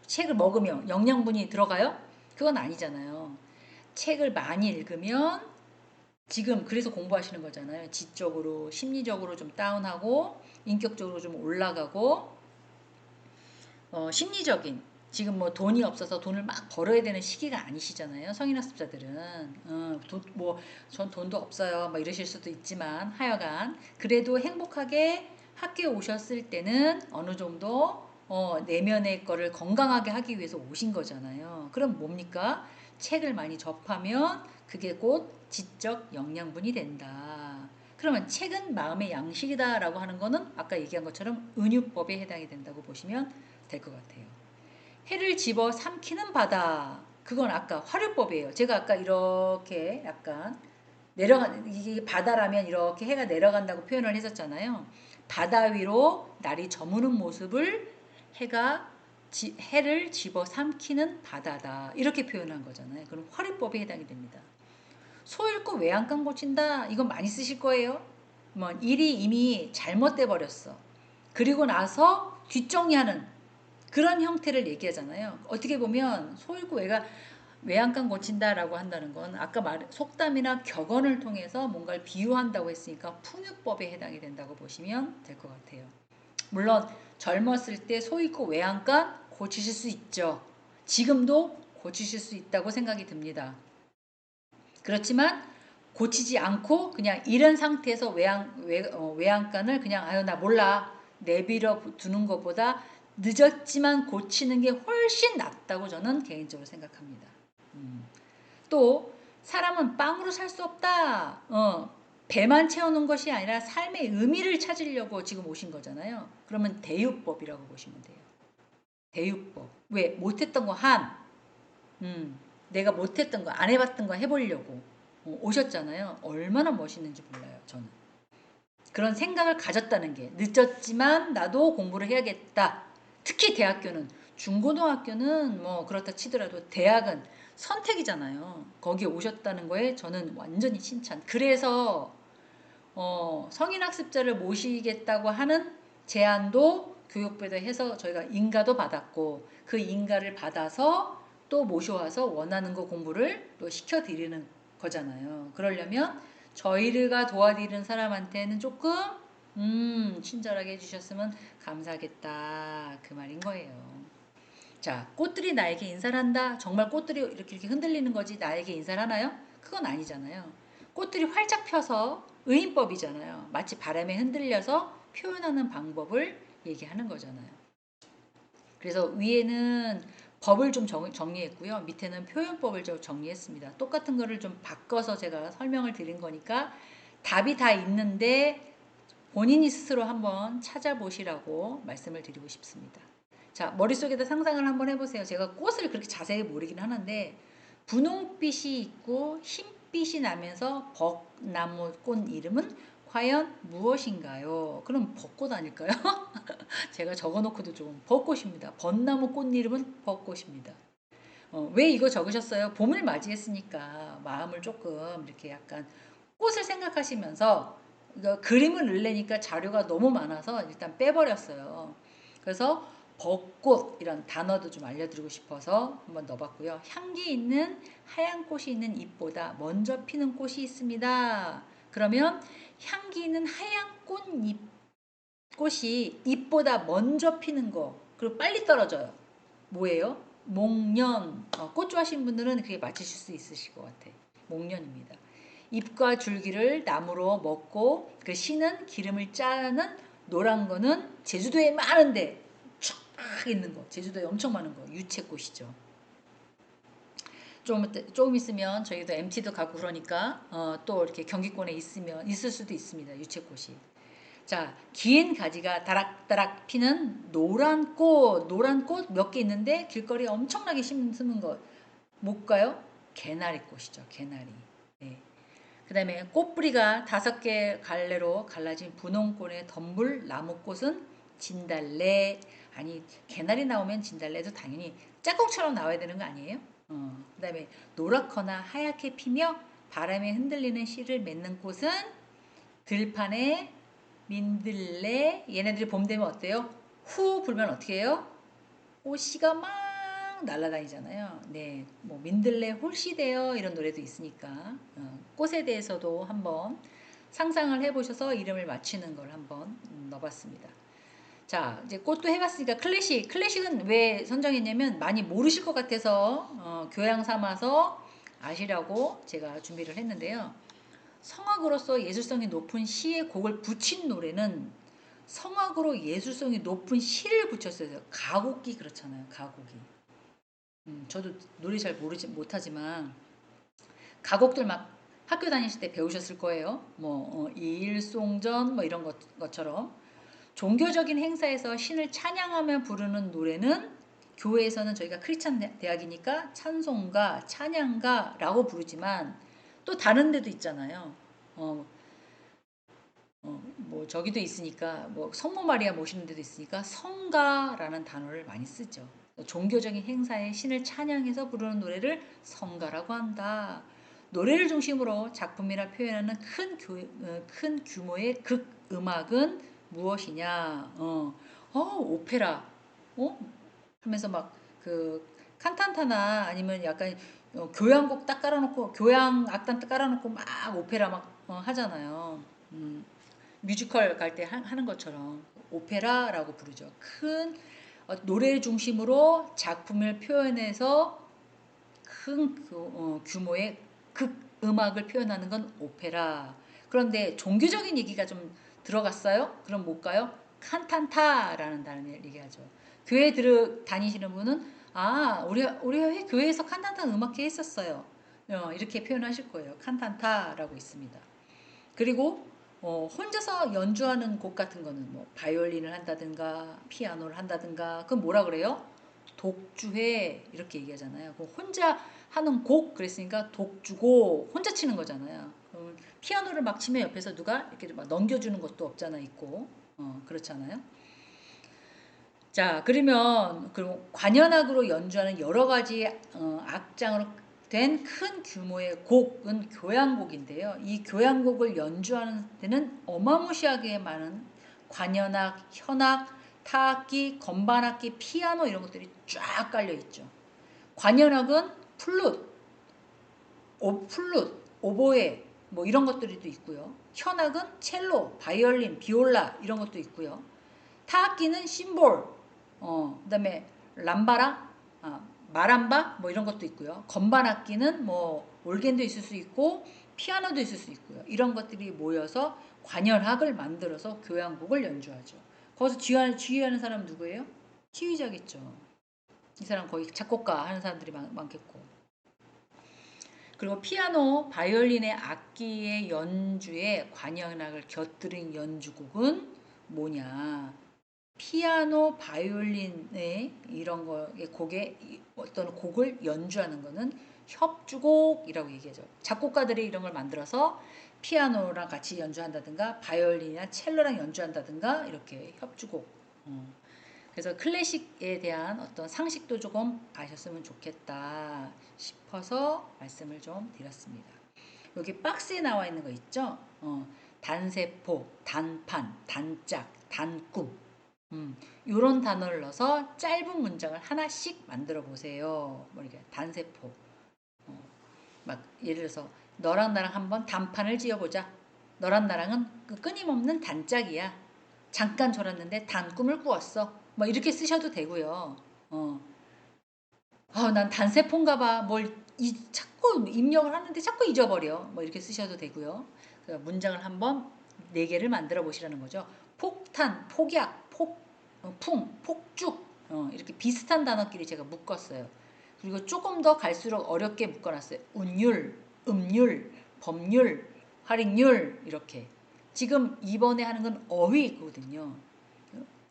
책을 먹으면 영양분이 들어가요? 그건 아니잖아요. 책을 많이 읽으면 지금 그래서 공부하시는 거잖아요. 지적으로, 심리적으로 좀 다운하고 인격적으로 좀 올라가고 심리적인 지금 뭐 돈이 없어서 돈을 막 벌어야 되는 시기가 아니시잖아요. 성인학습자들은 뭐전 돈도 없어요. 막 이러실 수도 있지만 하여간 그래도 행복하게 학교에 오셨을 때는 어느 정도 내면의 거를 건강하게 하기 위해서 오신 거잖아요. 그럼 뭡니까? 책을 많이 접하면 그게 곧 지적 영양분이 된다. 그러면 책은 마음의 양식이다라고 하는 거는 아까 얘기한 것처럼 은유법에 해당이 된다고 보시면 될 것 같아요. 해를 집어 삼키는 바다. 그건 아까 화류법이에요. 제가 아까 이렇게 약간 이게 바다라면 이렇게 해가 내려간다고 표현을 했었잖아요. 바다 위로 날이 저무는 모습을 해를 집어 삼키는 바다다. 이렇게 표현한 거잖아요. 그럼 화류법에 해당이 됩니다. 소 읽고 외양간 고친다. 이건 많이 쓰실 거예요. 뭐 일이 이미 잘못돼 버렸어. 그리고 나서 뒷정리하는 그런 형태를 얘기하잖아요. 어떻게 보면 소 읽고 외양간 고친다라고 한다는 건 아까 속담이나 격언을 통해서 뭔가를 비유한다고 했으니까 풍유법에 해당이 된다고 보시면 될 것 같아요. 물론 젊었을 때 소 읽고 외양간 고치실 수 있죠. 지금도 고치실 수 있다고 생각이 듭니다. 그렇지만 고치지 않고 그냥 이런 상태에서 외양간을 그냥 아유 나 몰라 내버려 두는 것보다 늦었지만 고치는 게 훨씬 낫다고 저는 개인적으로 생각합니다. 또 사람은 빵으로 살 수 없다. 배만 채우는 것이 아니라 삶의 의미를 찾으려고 지금 오신 거잖아요. 그러면 대유법이라고 보시면 돼요. 대유법. 왜? 못했던 거 내가 못했던 거, 안 해봤던 거 해보려고 오셨잖아요. 얼마나 멋있는지 몰라요, 저는. 그런 생각을 가졌다는 게 늦었지만 나도 공부를 해야겠다. 특히 대학교는 중고등학교는 뭐 그렇다 치더라도 대학은 선택이잖아요. 거기에 오셨다는 거에 저는 완전히 칭찬. 그래서 성인학습자를 모시겠다고 하는 제안도 교육부에다 해서 저희가 인가도 받았고 그 인가를 받아서 또 모셔와서 원하는 거 공부를 또 시켜드리는 거잖아요. 그러려면 저희가 도와드리는 사람한테는 조금 친절하게 해주셨으면 감사하겠다 그 말인 거예요. 자, 꽃들이 나에게 인사를 한다. 정말 꽃들이 이렇게 흔들리는 거지 나에게 인사를 하나요? 그건 아니잖아요. 꽃들이 활짝 펴서 의인법이잖아요. 마치 바람에 흔들려서 표현하는 방법을 얘기하는 거잖아요. 그래서 위에는 법을 좀 정리했고요. 밑에는 표현법을 좀 정리했습니다. 똑같은 거를 좀 바꿔서 제가 설명을 드린 거니까 답이 다 있는데 본인이 스스로 한번 찾아보시라고 말씀을 드리고 싶습니다. 자, 머릿속에다 상상을 한번 해보세요. 제가 꽃을 그렇게 자세히 모르긴 하는데 분홍빛이 있고 흰빛이 나면서 벚나무 꽃 이름은 과연 무엇인가요? 그럼 벚꽃 아닐까요? 제가 적어놓고도 조금 벚꽃입니다. 벚나무 꽃 이름은 벚꽃입니다. 왜 이거 적으셨어요? 봄을 맞이했으니까 마음을 조금 이렇게 약간 꽃을 생각하시면서 그림을 넣으려니까 자료가 너무 많아서 일단 빼버렸어요. 그래서 벚꽃 이런 단어도 좀 알려드리고 싶어서 한번 넣어봤고요. 향기 있는 하얀 꽃이 있는 잎보다 먼저 피는 꽃이 있습니다. 그러면 향기 있는 하얀 꽃이 잎보다 먼저 피는 거 그리고 빨리 떨어져요. 뭐예요? 목련. 꽃 좋아하시는 분들은 그게 맞히실 수 있으실 것 같아요. 목련입니다. 잎과 줄기를 나무로 먹고 그 씨는 기름을 짜는 노란 거는 제주도에 많은데 쫙 있는 거. 제주도에 엄청 많은 거. 유채꽃이죠. 조금 있으면 저희도 MT도 가고 그러니까 또 이렇게 경기권에 있을 수도 있습니다. 유채꽃이. 자, 긴 가지가 다락다락 피는 노란 꽃 몇 개 있는데 길거리에 엄청나게 심은 거 뭘까요? 개나리 꽃이죠. 개나리. 네. 그 다음에 꽃뿌리가 5개 갈래로 갈라진 분홍꽃의 덤불 나무꽃은 진달래. 아니, 개나리 나오면 진달래도 당연히 짝꿍처럼 나와야 되는 거 아니에요? 그 다음에 노랗거나 하얗게 피며 바람에 흔들리는 씨를 맺는 꽃은 들판에 민들레. 얘네들이 봄 되면 어때요? 후 불면 어떻게 해요? 꽃씨가 막 날아다니잖아요. 네, 뭐 민들레 홀씨되어 이런 노래도 있으니까 꽃에 대해서도 한번 상상을 해보셔서 이름을 맞추는 걸 한번 넣어봤습니다. 자, 이제 꽃도 해봤으니까 클래식은 왜 선정했냐면 많이 모르실 것 같아서 교양 삼아서 아시라고 제가 준비를 했는데요. 성악으로서 예술성이 높은 시의 곡을 붙인 노래는 성악으로 예술성이 높은 시를 붙였어요. 가곡이 그렇잖아요. 가곡이. 저도 노래 잘 못하지만 가곡들 막 학교 다니실 때 배우셨을 거예요. 뭐 일송전 뭐 이런 것처럼 종교적인 행사에서 신을 찬양하며 부르는 노래는 교회에서는 저희가 크리스찬 대학이니까 찬송가, 찬양가라고 부르지만 또 다른 데도 있잖아요. 뭐 저기도 있으니까 뭐 성모 마리아 모시는 데도 있으니까 성가라는 단어를 많이 쓰죠. 종교적인 행사에 신을 찬양해서 부르는 노래를 성가라고 한다. 노래를 중심으로 작품이라 표현하는 큰 규모의 극음악은 무엇이냐? 오페라. 하면서 막 그 칸탄타나 아니면 약간 교향곡 딱 깔아놓고 교향 악단 딱 깔아놓고 막 오페라 막 하잖아요. 뮤지컬 갈 때 하는 것처럼 오페라라고 부르죠. 큰 노래 중심으로 작품을 표현해서 큰 규모의 극음악을 표현하는 건 오페라. 그런데 종교적인 얘기가 좀 들어갔어요? 그럼 뭘까요? 칸탄타라는 단어를 얘기하죠. 교회 다니시는 분은 우리 교회에서 칸탄타 음악회 했었어요. 이렇게 표현하실 거예요. 칸탄타라고 있습니다. 그리고 혼자서 연주하는 곡 같은 거는 뭐 바이올린을 한다든가 피아노를 한다든가 그건 뭐라 그래요? 독주회 이렇게 얘기하잖아요. 혼자 하는 곡 그랬으니까 독주고 혼자 치는 거잖아요. 피아노를 막 치면 옆에서 누가 이렇게 막 넘겨주는 것도 없잖아 있고 그렇잖아요. 자, 그러면 관현악으로 연주하는 여러 가지 악장으로 된 큰 규모의 곡은 교향곡인데요. 이 교향곡을 연주하는 데는 어마무시하게 많은 관현악, 현악, 타악기, 건반악기, 피아노 이런 것들이 쫙 깔려 있죠. 관현악은 플룻, 오보에 뭐 이런 것들이 또 있고요. 현악은 첼로, 바이올린, 비올라 이런 것도 있고요. 타악기는 심볼, 그다음에 람바라, 마람바 뭐 이런 것도 있고요. 건반 악기는 뭐 올겐도 있을 수 있고 피아노도 있을 수 있고요. 이런 것들이 모여서 관현악을 만들어서 교향곡을 연주하죠. 거기서 지휘하는 사람 누구예요? 지휘자겠죠. 이 사람 거의 작곡가 하는 사람들이 많겠고. 그리고 피아노, 바이올린의 악기의 연주에 관현악을 곁들인 연주곡은 뭐냐? 피아노, 바이올린의 이런 거의 곡에 어떤 곡을 연주하는 거는 협주곡이라고 얘기하죠. 작곡가들이 이런 걸 만들어서 피아노랑 같이 연주한다든가 바이올린이나 첼로랑 연주한다든가 이렇게 협주곡. 그래서 클래식에 대한 어떤 상식도 조금 아셨으면 좋겠다 싶어서 말씀을 좀 드렸습니다. 여기 박스에 나와 있는 거 있죠? 단세포, 단판, 단짝, 단꿈. 이런 단어를 넣어서 짧은 문장을 하나씩 만들어 보세요. 뭐 이렇게 단세포. 막 예를 들어서 너랑 나랑 한번 단판을 지어보자. 너랑 나랑은 그 끊임없는 단짝이야. 잠깐 졸았는데 단꿈을 꾸었어. 뭐 이렇게 쓰셔도 되고요. 난 단세포인가 봐. 자꾸 입력을 하는데 자꾸 잊어버려. 뭐 이렇게 쓰셔도 되고요. 문장을 한번 4개를 만들어 보시라는 거죠. 폭탄, 폭약, 폭풍, 폭죽 이렇게 비슷한 단어끼리 제가 묶었어요. 그리고 조금 더 갈수록 어렵게 묶어놨어요. 운율, 음률, 법률, 할인율 이렇게. 지금 이번에 하는 건 어휘거든요.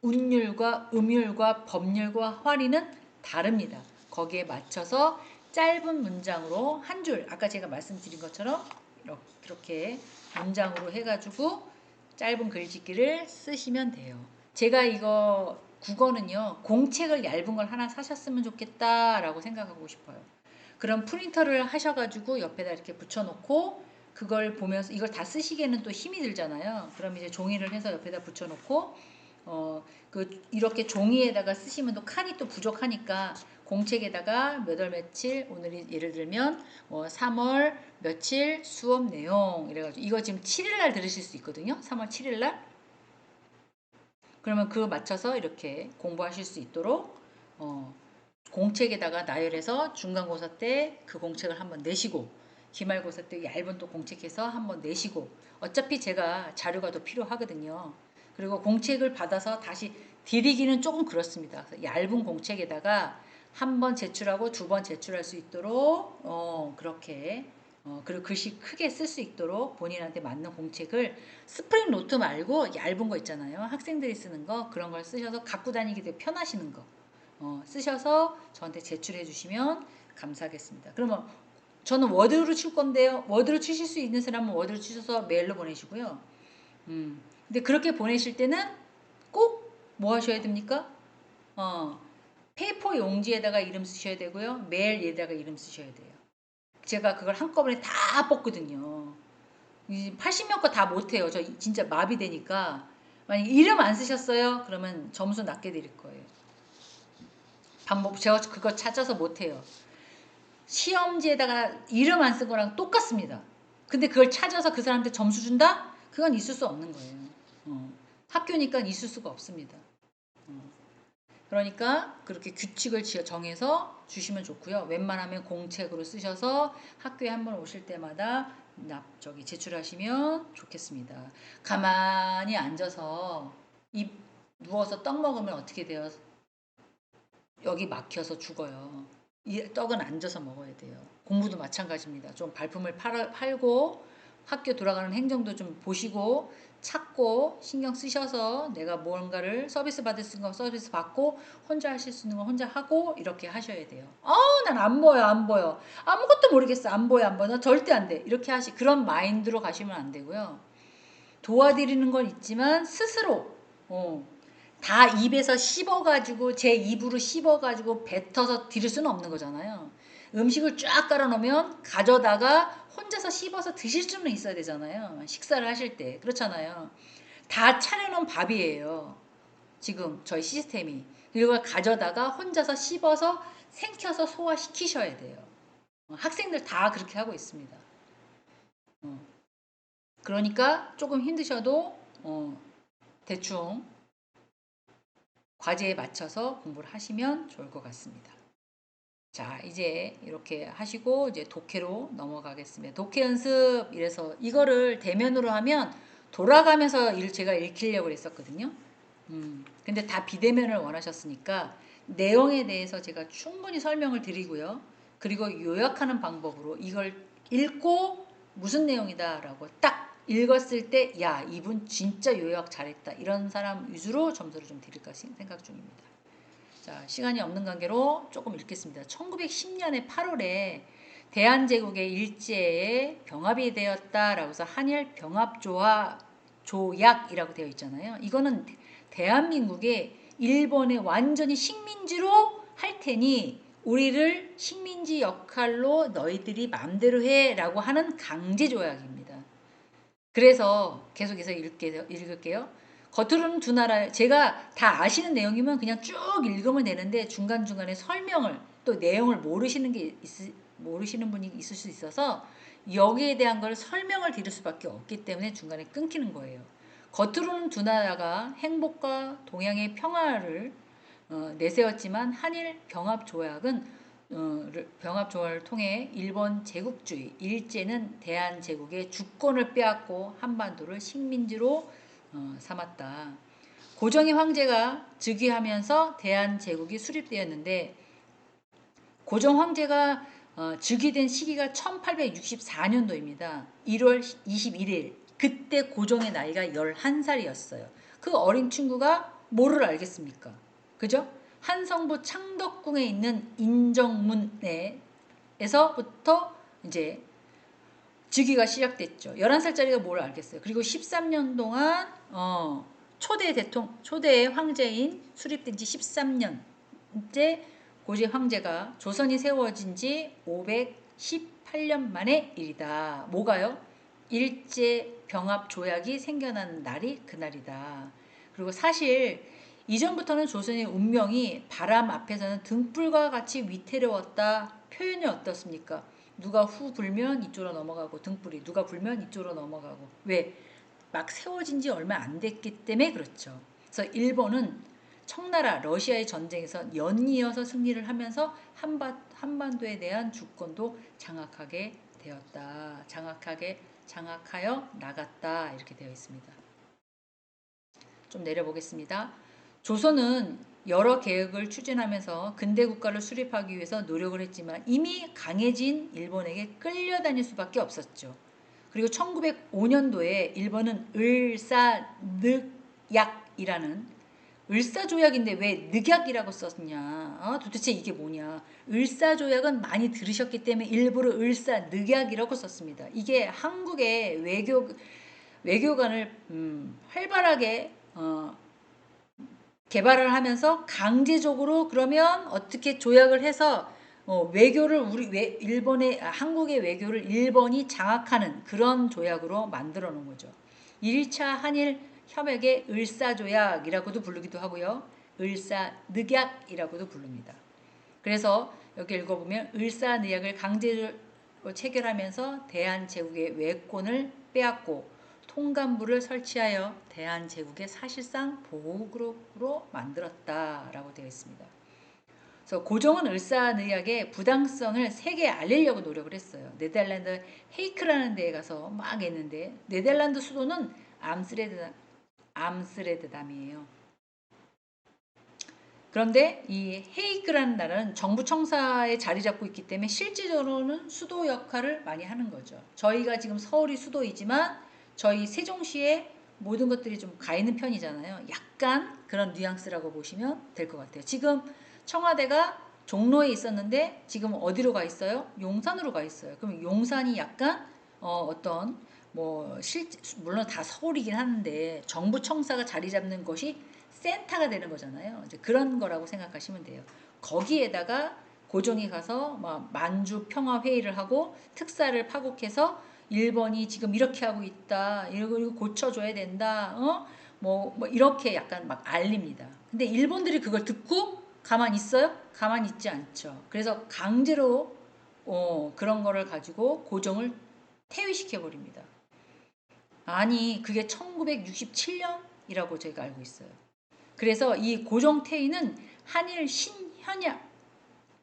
운율과 음율과 법률과 할인은 다릅니다. 거기에 맞춰서 짧은 문장으로 한 줄, 아까 제가 말씀드린 것처럼 이렇게 문장으로 해가지고 짧은 글짓기를 쓰시면 돼요. 제가 이거 국어는요, 공책을 얇은 걸 하나 사셨으면 좋겠다라고 생각하고 싶어요. 그럼 프린터를 하셔가지고 옆에다 이렇게 붙여놓고 그걸 보면서 이걸 다 쓰시기에는 또 힘이 들잖아요. 그럼 이제 종이를 해서 옆에다 붙여놓고 이렇게 종이에다가 쓰시면 또 칸이 또 부족하니까 공책에다가 몇 월 며칠 오늘이 예를 들면 3월 며칠 수업 내용 이래가지고 이거 지금 7일 날 들으실 수 있거든요. 3월 7일 날. 그러면 그거 맞춰서 이렇게 공부하실 수 있도록 공책에다가 나열해서 중간고사 때 그 공책을 한번 내시고 기말고사 때 얇은 또 공책해서 한번 내시고 어차피 제가 자료가 더 필요하거든요. 그리고 공책을 받아서 다시 드리기는 조금 그렇습니다. 얇은 공책에다가 한 번 제출하고 두 번 제출할 수 있도록 그렇게 그리고 글씨 크게 쓸 수 있도록 본인한테 맞는 공책을 스프링 노트 말고 얇은 거 있잖아요. 학생들이 쓰는 거 그런 걸 쓰셔서 갖고 다니기도 편하시는 거 쓰셔서 저한테 제출해 주시면 감사하겠습니다. 그러면 저는 워드로 칠 건데요. 워드로 치실 수 있는 사람은 워드로 치셔서 메일로 보내시고요. 근데 그렇게 보내실 때는 꼭 뭐 하셔야 됩니까? 페이퍼 용지에다가 이름 쓰셔야 되고요. 메일에다가 이름 쓰셔야 돼요. 제가 그걸 한꺼번에 다 뽑거든요. 80명 거 다 못해요. 저 진짜 마비되니까. 만약 이름 안 쓰셨어요? 그러면 점수 낮게 드릴 거예요. 방법 제가 그거 찾아서 못해요. 시험지에다가 이름 안 쓴 거랑 똑같습니다. 근데 그걸 찾아서 그 사람한테 점수 준다? 그건 있을 수 없는 거예요. 학교니까 있을 수가 없습니다. 그러니까 그렇게 규칙을 정해서 주시면 좋고요. 웬만하면 공책으로 쓰셔서 학교에 한번 오실 때마다 제출하시면 좋겠습니다. 가만히 앉아서 누워서 떡 먹으면 어떻게 돼요? 여기 막혀서 죽어요. 이 떡은 앉아서 먹어야 돼요. 공부도 마찬가지입니다. 좀 발품을 팔고 학교 돌아가는 행정도 좀 보시고 찾고 신경 쓰셔서 내가 뭔가를 서비스 받을 수 있는 거 서비스 받고 혼자 하실 수 있는 거 혼자 하고 이렇게 하셔야 돼요. 난 안 보여 안 보여 아무것도 모르겠어 안 보여 안 보여 나 절대 안 돼 이렇게 그런 마인드로 가시면 안 되고요. 도와드리는 건 있지만 스스로 다 입에서 씹어가지고 제 입으로 씹어가지고 뱉어서 드릴 수는 없는 거잖아요. 음식을 쫙 깔아놓으면 가져다가 혼자서 씹어서 드실 수는 있어야 되잖아요. 식사를 하실 때 그렇잖아요. 다 차려놓은 밥이에요. 지금 저희 시스템이. 그리고 가져다가 혼자서 씹어서 생켜서 소화시키셔야 돼요. 학생들 다 그렇게 하고 있습니다. 그러니까 조금 힘드셔도 대충 과제에 맞춰서 공부를 하시면 좋을 것 같습니다. 자, 이제 이렇게 하시고 이제 독해로 넘어가겠습니다. 독해 연습 이래서 이거를 대면으로 하면 돌아가면서 제가 읽히려고 했었거든요. 근데 다 비대면을 원하셨으니까 내용에 대해서 제가 충분히 설명을 드리고요. 그리고 요약하는 방법으로 이걸 읽고 무슨 내용이다라고 딱 읽었을 때 야, 이분 진짜 요약 잘했다. 이런 사람 위주로 점수를 좀 드릴까 생각 중입니다. 자, 시간이 없는 관계로 조금 읽겠습니다. 1910년에 8월에 대한제국의 일제에 병합이 되었다라고 해서 한일 병합조약이라고 되어 있잖아요. 이거는 대한민국의 일본의 완전히 식민지로 할 테니 우리를 식민지 역할로 너희들이 마음대로 해라고 하는 강제조약입니다. 그래서 계속해서 읽을게요. 겉으로는 두 나라 제가 다 아시는 내용이면 그냥 쭉 읽으면 되는데 중간중간에 설명을 또 내용을 모르시는 분이 있을 수 있어서 여기에 대한 걸 설명을 드릴 수밖에 없기 때문에 중간에 끊기는 거예요. 겉으로는 두 나라가 행복과 동양의 평화를 내세웠지만 한일 병합조약을 통해 일본 제국주의 일제는 대한제국의 주권을 빼앗고 한반도를 식민지로 삼았다. 고종의 황제가 즉위하면서 대한제국이 수립되었는데 고종 황제가 즉위된 시기가 1864년도입니다. 1월 21일. 그때 고종의 나이가 11살이었어요. 그 어린 친구가 뭐를 알겠습니까? 그죠? 한성부 창덕궁에 있는 인정문에서부터 이제 즉위가 시작됐죠. 11살짜리가 뭘 알겠어요. 그리고 13년 동안 초대 황제인 수립된 지 13년째 고제 황제가 조선이 세워진 지 518년 만의 일이다. 뭐가요? 일제병합 조약이 생겨난 날이 그날이다. 그리고 사실 이전부터는 조선의 운명이 바람 앞에서는 등불과 같이 위태로웠다. 표현이 어떻습니까? 누가 후 불면 이쪽으로 넘어가고 등불이 누가 불면 이쪽으로 넘어가고. 왜? 막 세워진 지 얼마 안 됐기 때문에 그렇죠. 그래서 일본은 청나라 러시아의 전쟁에서 연이어서 승리를 하면서 한반도에 대한 주권도 장악하게 되었다. 장악하여 나갔다. 이렇게 되어 있습니다. 좀 내려보겠습니다. 조선은 여러 계획을 추진하면서 근대 국가를 수립하기 위해서 노력을 했지만 이미 강해진 일본에게 끌려다닐 수밖에 없었죠. 그리고 1905년도에 일본은 을사늑약이라는 을사조약인데 왜 늑약이라고 썼냐? 도대체 이게 뭐냐? 을사조약은 많이 들으셨기 때문에 일부러 을사늑약이라고 썼습니다. 이게 한국의 외교관을 활발하게 개발을 하면서 강제적으로 그러면 어떻게 조약을 해서 외교를 한국의 외교를 일본이 장악하는 그런 조약으로 만들어 놓은 거죠. 1차 한일 협약의 을사조약이라고도 부르기도 하고요. 을사늑약이라고도 부릅니다. 그래서 여기 읽어보면 을사늑약을 강제로 체결하면서 대한제국의 외권을 빼앗고 통감부를 설치하여 대한제국의 사실상 보호국으로 만들었다라고 되어 있습니다. 그래서 고종은 을사늑약의 부당성을 세계에 알리려고 노력을 했어요. 네덜란드 헤이크라는 데에 가서 막 했는데 네덜란드 수도는 암스테르담이에요. 그런데 이 헤이크라는 나라는 정부 청사에 자리 잡고 있기 때문에 실질적으로는 수도 역할을 많이 하는 거죠. 저희가 지금 서울이 수도이지만 저희 세종시에 모든 것들이 좀 가 있는 편이잖아요. 약간 그런 뉘앙스라고 보시면 될 것 같아요. 지금 청와대가 종로에 있었는데 지금 어디로 가 있어요? 용산으로 가 있어요. 그럼 용산이 약간 어떤 물론 다 서울이긴 하는데 정부 청사가 자리 잡는 것이 센터가 되는 거잖아요. 이제 그런 거라고 생각하시면 돼요. 거기에다가 고종이 가서 만주 평화 회의를 하고 특사를 파국해서 일본이 지금 이렇게 하고 있다. 이거 고쳐줘야 된다. 이렇게 약간 막 알립니다. 근데 일본들이 그걸 듣고 가만히 있어요? 가만히 있지 않죠. 그래서 강제로 그런 거를 가지고 고종을 퇴위시켜 버립니다. 아니 그게 1967년이라고 제가 알고 있어요. 그래서 이 고종퇴위는 한일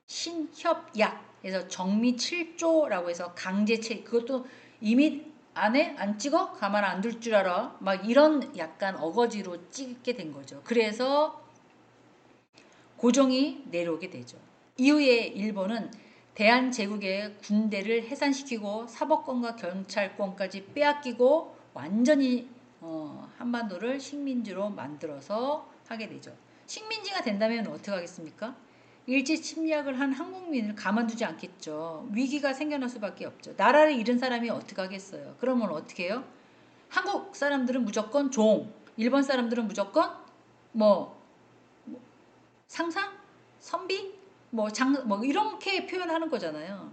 신협약에서 정미 7조라고 해서 강제체 그것도 이미 안에 안 찍어? 가만 안 둘 줄 알아? 막 이런 약간 어거지로 찍게 된 거죠. 그래서 고종이 내려오게 되죠. 이후에 일본은 대한제국의 군대를 해산시키고 사법권과 경찰권까지 빼앗기고 완전히 한반도를 식민지로 만들어서 하게 되죠. 식민지가 된다면 어떻게 하겠습니까? 일제 침략을 한 한국민을 가만두지 않겠죠. 위기가 생겨날 수밖에 없죠. 나라를 잃은 사람이 어떻게 하겠어요? 그러면 어떻게 해요? 한국 사람들은 무조건 종, 일본 사람들은 무조건 상상? 선비? 이렇게 표현하는 거잖아요.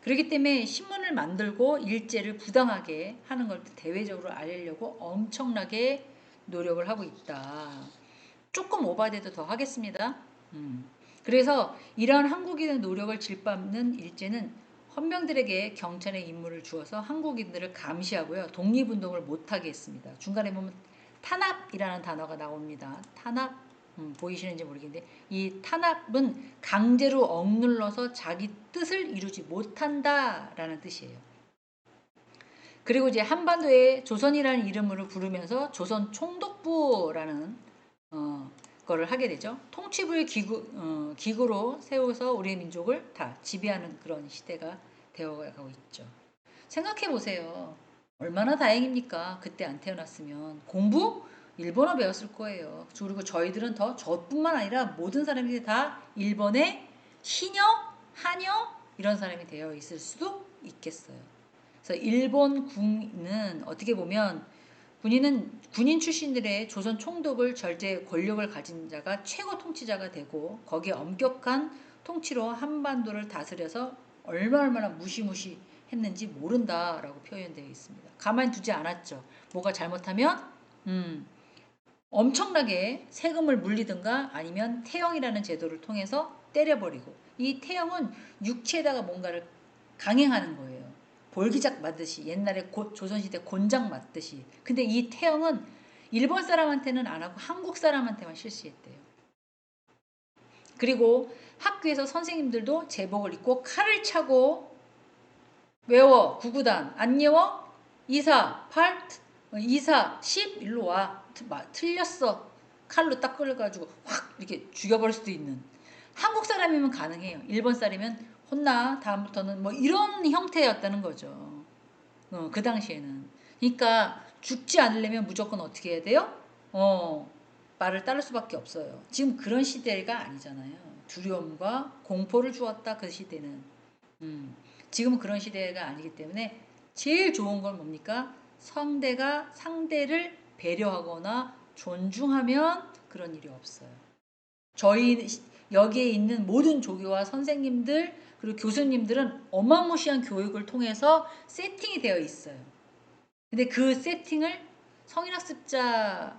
그렇기 때문에 신문을 만들고 일제를 부당하게 하는 걸 대외적으로 알리려고 엄청나게 노력을 하고 있다. 조금 오바돼도 더 하겠습니다. 그래서 이러한 한국인의 노력을 질밟는 일제는 헌병들에게 경찰의 임무를 주어서 한국인들을 감시하고요. 독립운동을 못하게 했습니다. 중간에 보면 탄압이라는 단어가 나옵니다. 탄압 보이시는지 모르겠는데 이 탄압은 강제로 억눌러서 자기 뜻을 이루지 못한다라는 뜻이에요. 그리고 이제 한반도에 조선이라는 이름으로 부르면서 조선 총독부라는 거를 하게 되죠. 통치부의 기구로 세워서 우리의 민족을 다 지배하는 그런 시대가 되어가고 있죠. 생각해 보세요. 얼마나 다행입니까? 그때 안 태어났으면 공부 일본어 배웠을 거예요. 그리고 저희들은 더 저뿐만 아니라 모든 사람들이 다 일본의 신여, 한여 이런 사람이 되어 있을 수도 있겠어요. 그래서 일본 군은 어떻게 보면 군인 출신들의 조선 총독을 절대 권력을 가진 자가 최고 통치자가 되고 거기에 엄격한 통치로 한반도를 다스려서 얼마나 무시무시했는지 모른다라고 표현되어 있습니다. 가만히 두지 않았죠. 뭐가 잘못하면 엄청나게 세금을 물리든가 아니면 태형이라는 제도를 통해서 때려버리고 이 태형은 육체에다가 뭔가를 강행하는 거예요. 볼기작 맞듯이 옛날에 조선시대 곤장 맞듯이. 근데 이 태형은 일본 사람한테는 안 하고 한국 사람한테만 실시했대요. 그리고 학교에서 선생님들도 제복을 입고 칼을 차고 외워 구구단 안 외워 2사 8 2사 10 일로 와 틀렸어 칼로 딱 끌어가지고 확 이렇게 죽여버릴 수도 있는 한국 사람이면 가능해요. 일본 사람이면 혼나 다음부터는 뭐 이런 형태였다는 거죠. 그 당시에는. 그러니까 죽지 않으려면 무조건 어떻게 해야 돼요? 말을 따를 수밖에 없어요. 지금 그런 시대가 아니잖아요. 두려움과 공포를 주었다 그 시대는. 지금은 그런 시대가 아니기 때문에 제일 좋은 건 뭡니까? 상대가 상대를 배려하거나 존중하면 그런 일이 없어요. 저희 여기에 있는 모든 조교와 선생님들 그리고 교수님들은 어마무시한 교육을 통해서 세팅이 되어 있어요. 근데 그 세팅을 성인학습자들이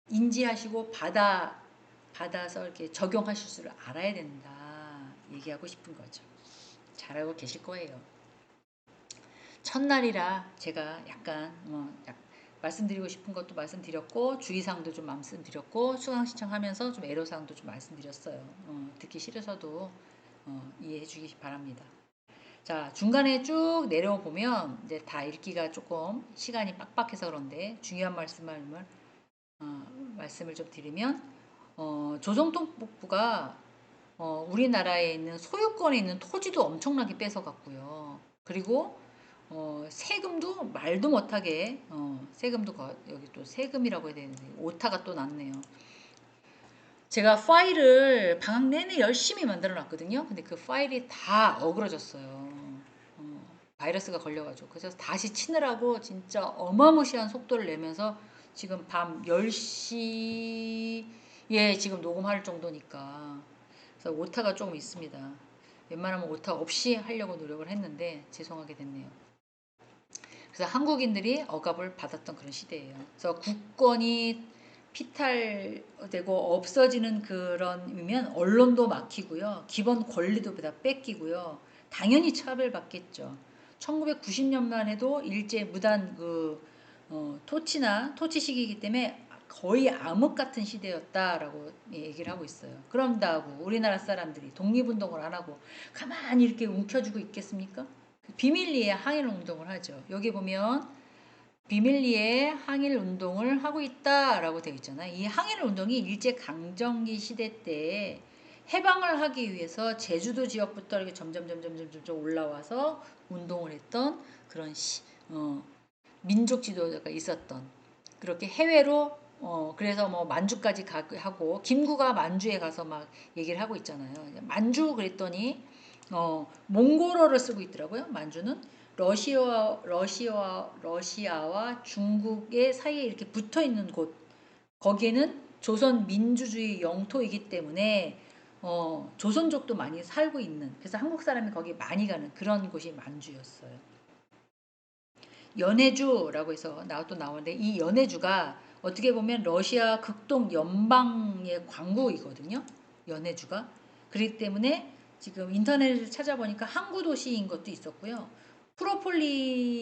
인지하시고 받아서 이렇게 적용하실 줄 알아야 된다. 얘기하고 싶은 거죠. 잘 알고 계실 거예요. 첫날이라 제가 약간 말씀드리고 싶은 것도 말씀드렸고 주의사항도 좀 말씀드렸고 수강 신청하면서 좀 애로사항도 좀 말씀드렸어요. 듣기 싫으셔도 이해해 주시기 바랍니다. 자, 중간에 쭉 내려와 보면 이제 다 읽기가 조금 시간이 빡빡해서 그런데 중요한 말씀을 좀 드리면 조선통복부가 우리나라에 있는 소유권에 있는 토지도 엄청나게 뺏어갔고요. 그리고 세금도 말도 못하게 세금도 여기 또 세금이라고 해야 되는데 오타가 또 났네요. 제가 파일을 방학 내내 열심히 만들어 놨거든요. 근데 그 파일이 다 어그러졌어요. 바이러스가 걸려가지고. 그래서 다시 치느라고 진짜 어마무시한 속도를 내면서 지금 밤 10시에 지금 녹음할 정도니까. 그래서 오타가 조금 있습니다. 웬만하면 오타 없이 하려고 노력을 했는데 죄송하게 됐네요. 그래서 한국인들이 억압을 받았던 그런 시대예요. 그래서 국권이 피탈되고 없어지는 그런 의미면 언론도 막히고요. 기본 권리도 다 뺏기고요. 당연히 차별받겠죠. 1990년만 해도 일제 무단 토치 시기이기 때문에 거의 암흑 같은 시대였다라고 얘기를 하고 있어요. 그런다고 우리나라 사람들이 독립운동을 안 하고 가만히 이렇게 움켜쥐고 있겠습니까? 비밀리에 항일운동을 하죠. 여기 보면 비밀리에 항일운동을 하고 있다라고 되어 있잖아요. 이 항일운동이 일제강점기 시대 때 해방을 하기 위해서 제주도 지역부터 이렇게 점점 올라와서 운동을 했던 그런 민족 지도자가 있었던 그렇게 해외로 그래서 뭐 만주까지 하고 김구가 만주에 가서 막 얘기를 하고 있잖아요. 만주 그랬더니 몽골어를 쓰고 있더라고요. 만주는 러시아와 중국의 사이에 이렇게 붙어 있는 곳. 거기에는 조선 민주주의 영토이기 때문에 조선족도 많이 살고 있는. 그래서 한국 사람이 거기 많이 가는 그런 곳이 만주였어요. 연해주라고 해서 또 나오는데 이 연해주가 어떻게 보면 러시아 극동 연방의 광구이거든요. 연해주가. 그렇기 때문에 지금 인터넷을 찾아보니까 항구 도시인 것도 있었고요. 프로폴리에는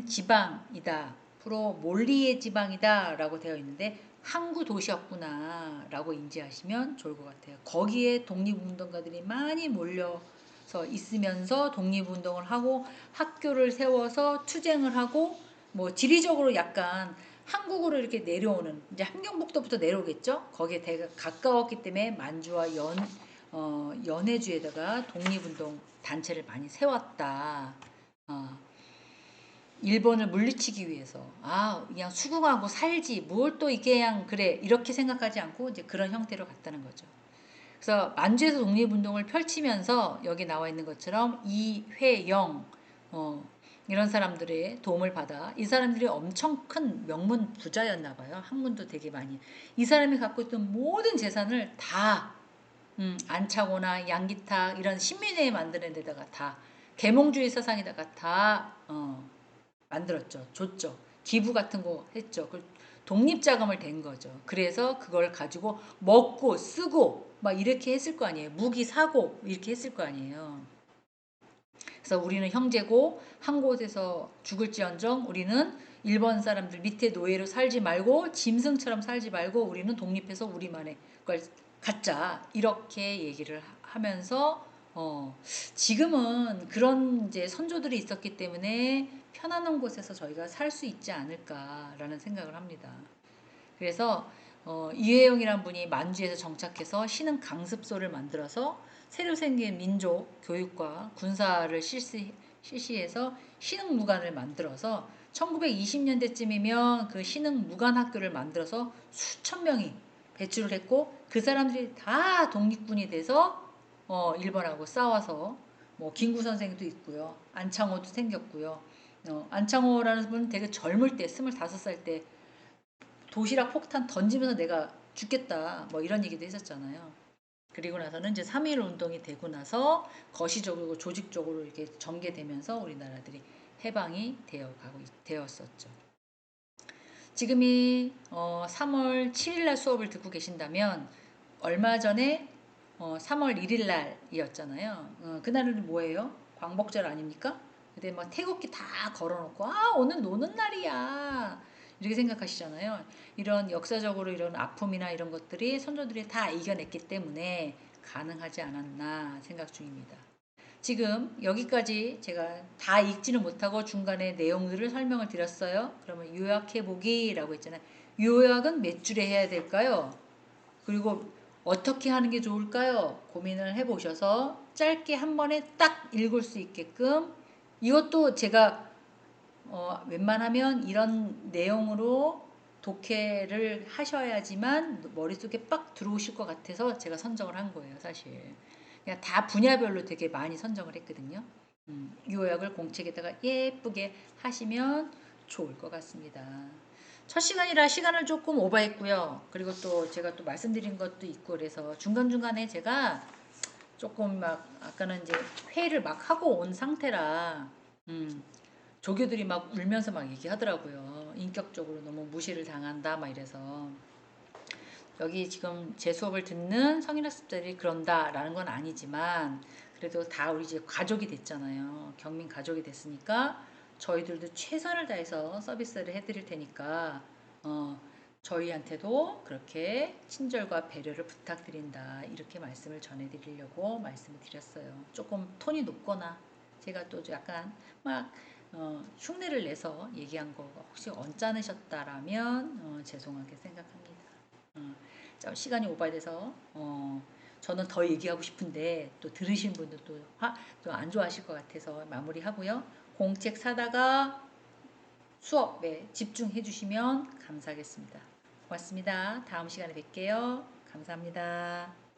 지방이다. 프로몰리의 지방이다 라고 되어 있는데 항구 도시였구나 라고 인지하시면 좋을 것 같아요. 거기에 독립운동가들이 많이 몰려서 있으면서 독립운동을 하고 학교를 세워서 투쟁을 하고 뭐 지리적으로 약간 한국으로 이렇게 내려오는 이제 함경북도부터 내려오겠죠. 거기에 되게 가까웠기 때문에 만주와 연해주에다가 독립운동 단체를 많이 세웠다. 어, 일본을 물리치기 위해서 그냥 수긍하고 살지 뭘 또 이게 그냥 그래 이렇게 생각하지 않고 이제 그런 형태로 갔다는 거죠. 그래서 만주에서 독립운동을 펼치면서 여기 나와 있는 것처럼 이회영 이런 사람들의 도움을 받아 이 사람들이 엄청 큰 명문 부자였나 봐요. 학문도 되게 많이. 이 사람이 갖고 있던 모든 재산을 다 안차고나 양기탁 이런 신민회에 만드는 데다가 다 계몽주의 사상에다가 다 만들었죠. 줬죠. 기부 같은 거 했죠. 독립자금을 댄 거죠. 그래서 그걸 가지고 먹고 쓰고 막 이렇게 했을 거 아니에요. 무기 사고 이렇게 했을 거 아니에요. 그래서 우리는 형제고 한 곳에서 죽을지언정 우리는 일본 사람들 밑에 노예로 살지 말고 짐승처럼 살지 말고 우리는 독립해서 우리만의 걸 갖자 이렇게 얘기를 하면서 지금은 그런 이제 선조들이 있었기 때문에 편안한 곳에서 저희가 살 수 있지 않을까라는 생각을 합니다. 그래서 이회용이란 분이 만주에서 정착해서 신흥 강습소를 만들어서 새로 생긴 민족 교육과 군사를 실시해서 신흥 무관을 만들어서 1920년대쯤이면 그 신흥 무관 학교를 만들어서 수천 명이 배출을 했고 그 사람들이 다 독립군이 돼서 일본하고 싸워서 뭐 김구 선생도 있고요. 안창호도 생겼고요. 안창호라는 분은 되게 젊을 때 25살 때 도시락 폭탄 던지면서 내가 죽겠다 뭐 이런 얘기도 했었잖아요. 그리고 나서는 이제 3.1 운동이 되고 나서 거시적으로 조직적으로 이렇게 전개되면서 우리나라들이 해방이 되었었죠. 지금이 3월 7일 날 수업을 듣고 계신다면 얼마 전에 3월 1일 날이었잖아요. 그날은 뭐예요? 광복절 아닙니까? 근데 막 태극기 다 걸어놓고 오늘 노는 날이야 이렇게 생각하시잖아요. 이런 역사적으로 이런 아픔이나 이런 것들이 선조들이 다 이겨냈기 때문에 가능하지 않았나 생각 중입니다. 지금 여기까지 제가 다 읽지는 못하고 중간에 내용들을 설명을 드렸어요. 그러면 요약해보기라고 했잖아요. 요약은 몇 줄에 해야 될까요? 그리고 어떻게 하는 게 좋을까요? 고민을 해보셔서 짧게 한 번에 딱 읽을 수 있게끔 이것도 제가 웬만하면 이런 내용으로 독해를 하셔야지만 머릿속에 빡 들어오실 것 같아서 제가 선정을 한 거예요, 사실. 그냥 다 분야별로 되게 많이 선정을 했거든요. 요약을 공책에다가 예쁘게 하시면 좋을 것 같습니다. 첫 시간이라 시간을 조금 오버했고요. 그리고 또 제가 또 말씀드린 것도 있고 그래서 중간중간에 제가 조금 막 아까는 이제 회의를 막 하고 온 상태라 조교들이 막 울면서 막 얘기하더라고요. 인격적으로 너무 무시를 당한다 막 이래서 여기 지금 제 수업을 듣는 성인학습자들이 그런다라는 건 아니지만 그래도 다 우리 이제 가족이 됐잖아요. 경민 가족이 됐으니까 저희들도 최선을 다해서 서비스를 해드릴 테니까 저희한테도 그렇게 친절과 배려를 부탁드린다 이렇게 말씀을 전해드리려고 말씀을 드렸어요. 조금 톤이 높거나 제가 또 약간 막 흉내를 내서 얘기한 거 혹시 언짢으셨다라면 죄송하게 생각합니다. 시간이 오버돼서 저는 더 얘기하고 싶은데 또 들으신 분들 또 안 좋아하실 것 같아서 마무리하고요. 공책 사다가 수업에 집중해 주시면 감사하겠습니다. 고맙습니다. 다음 시간에 뵐게요. 감사합니다.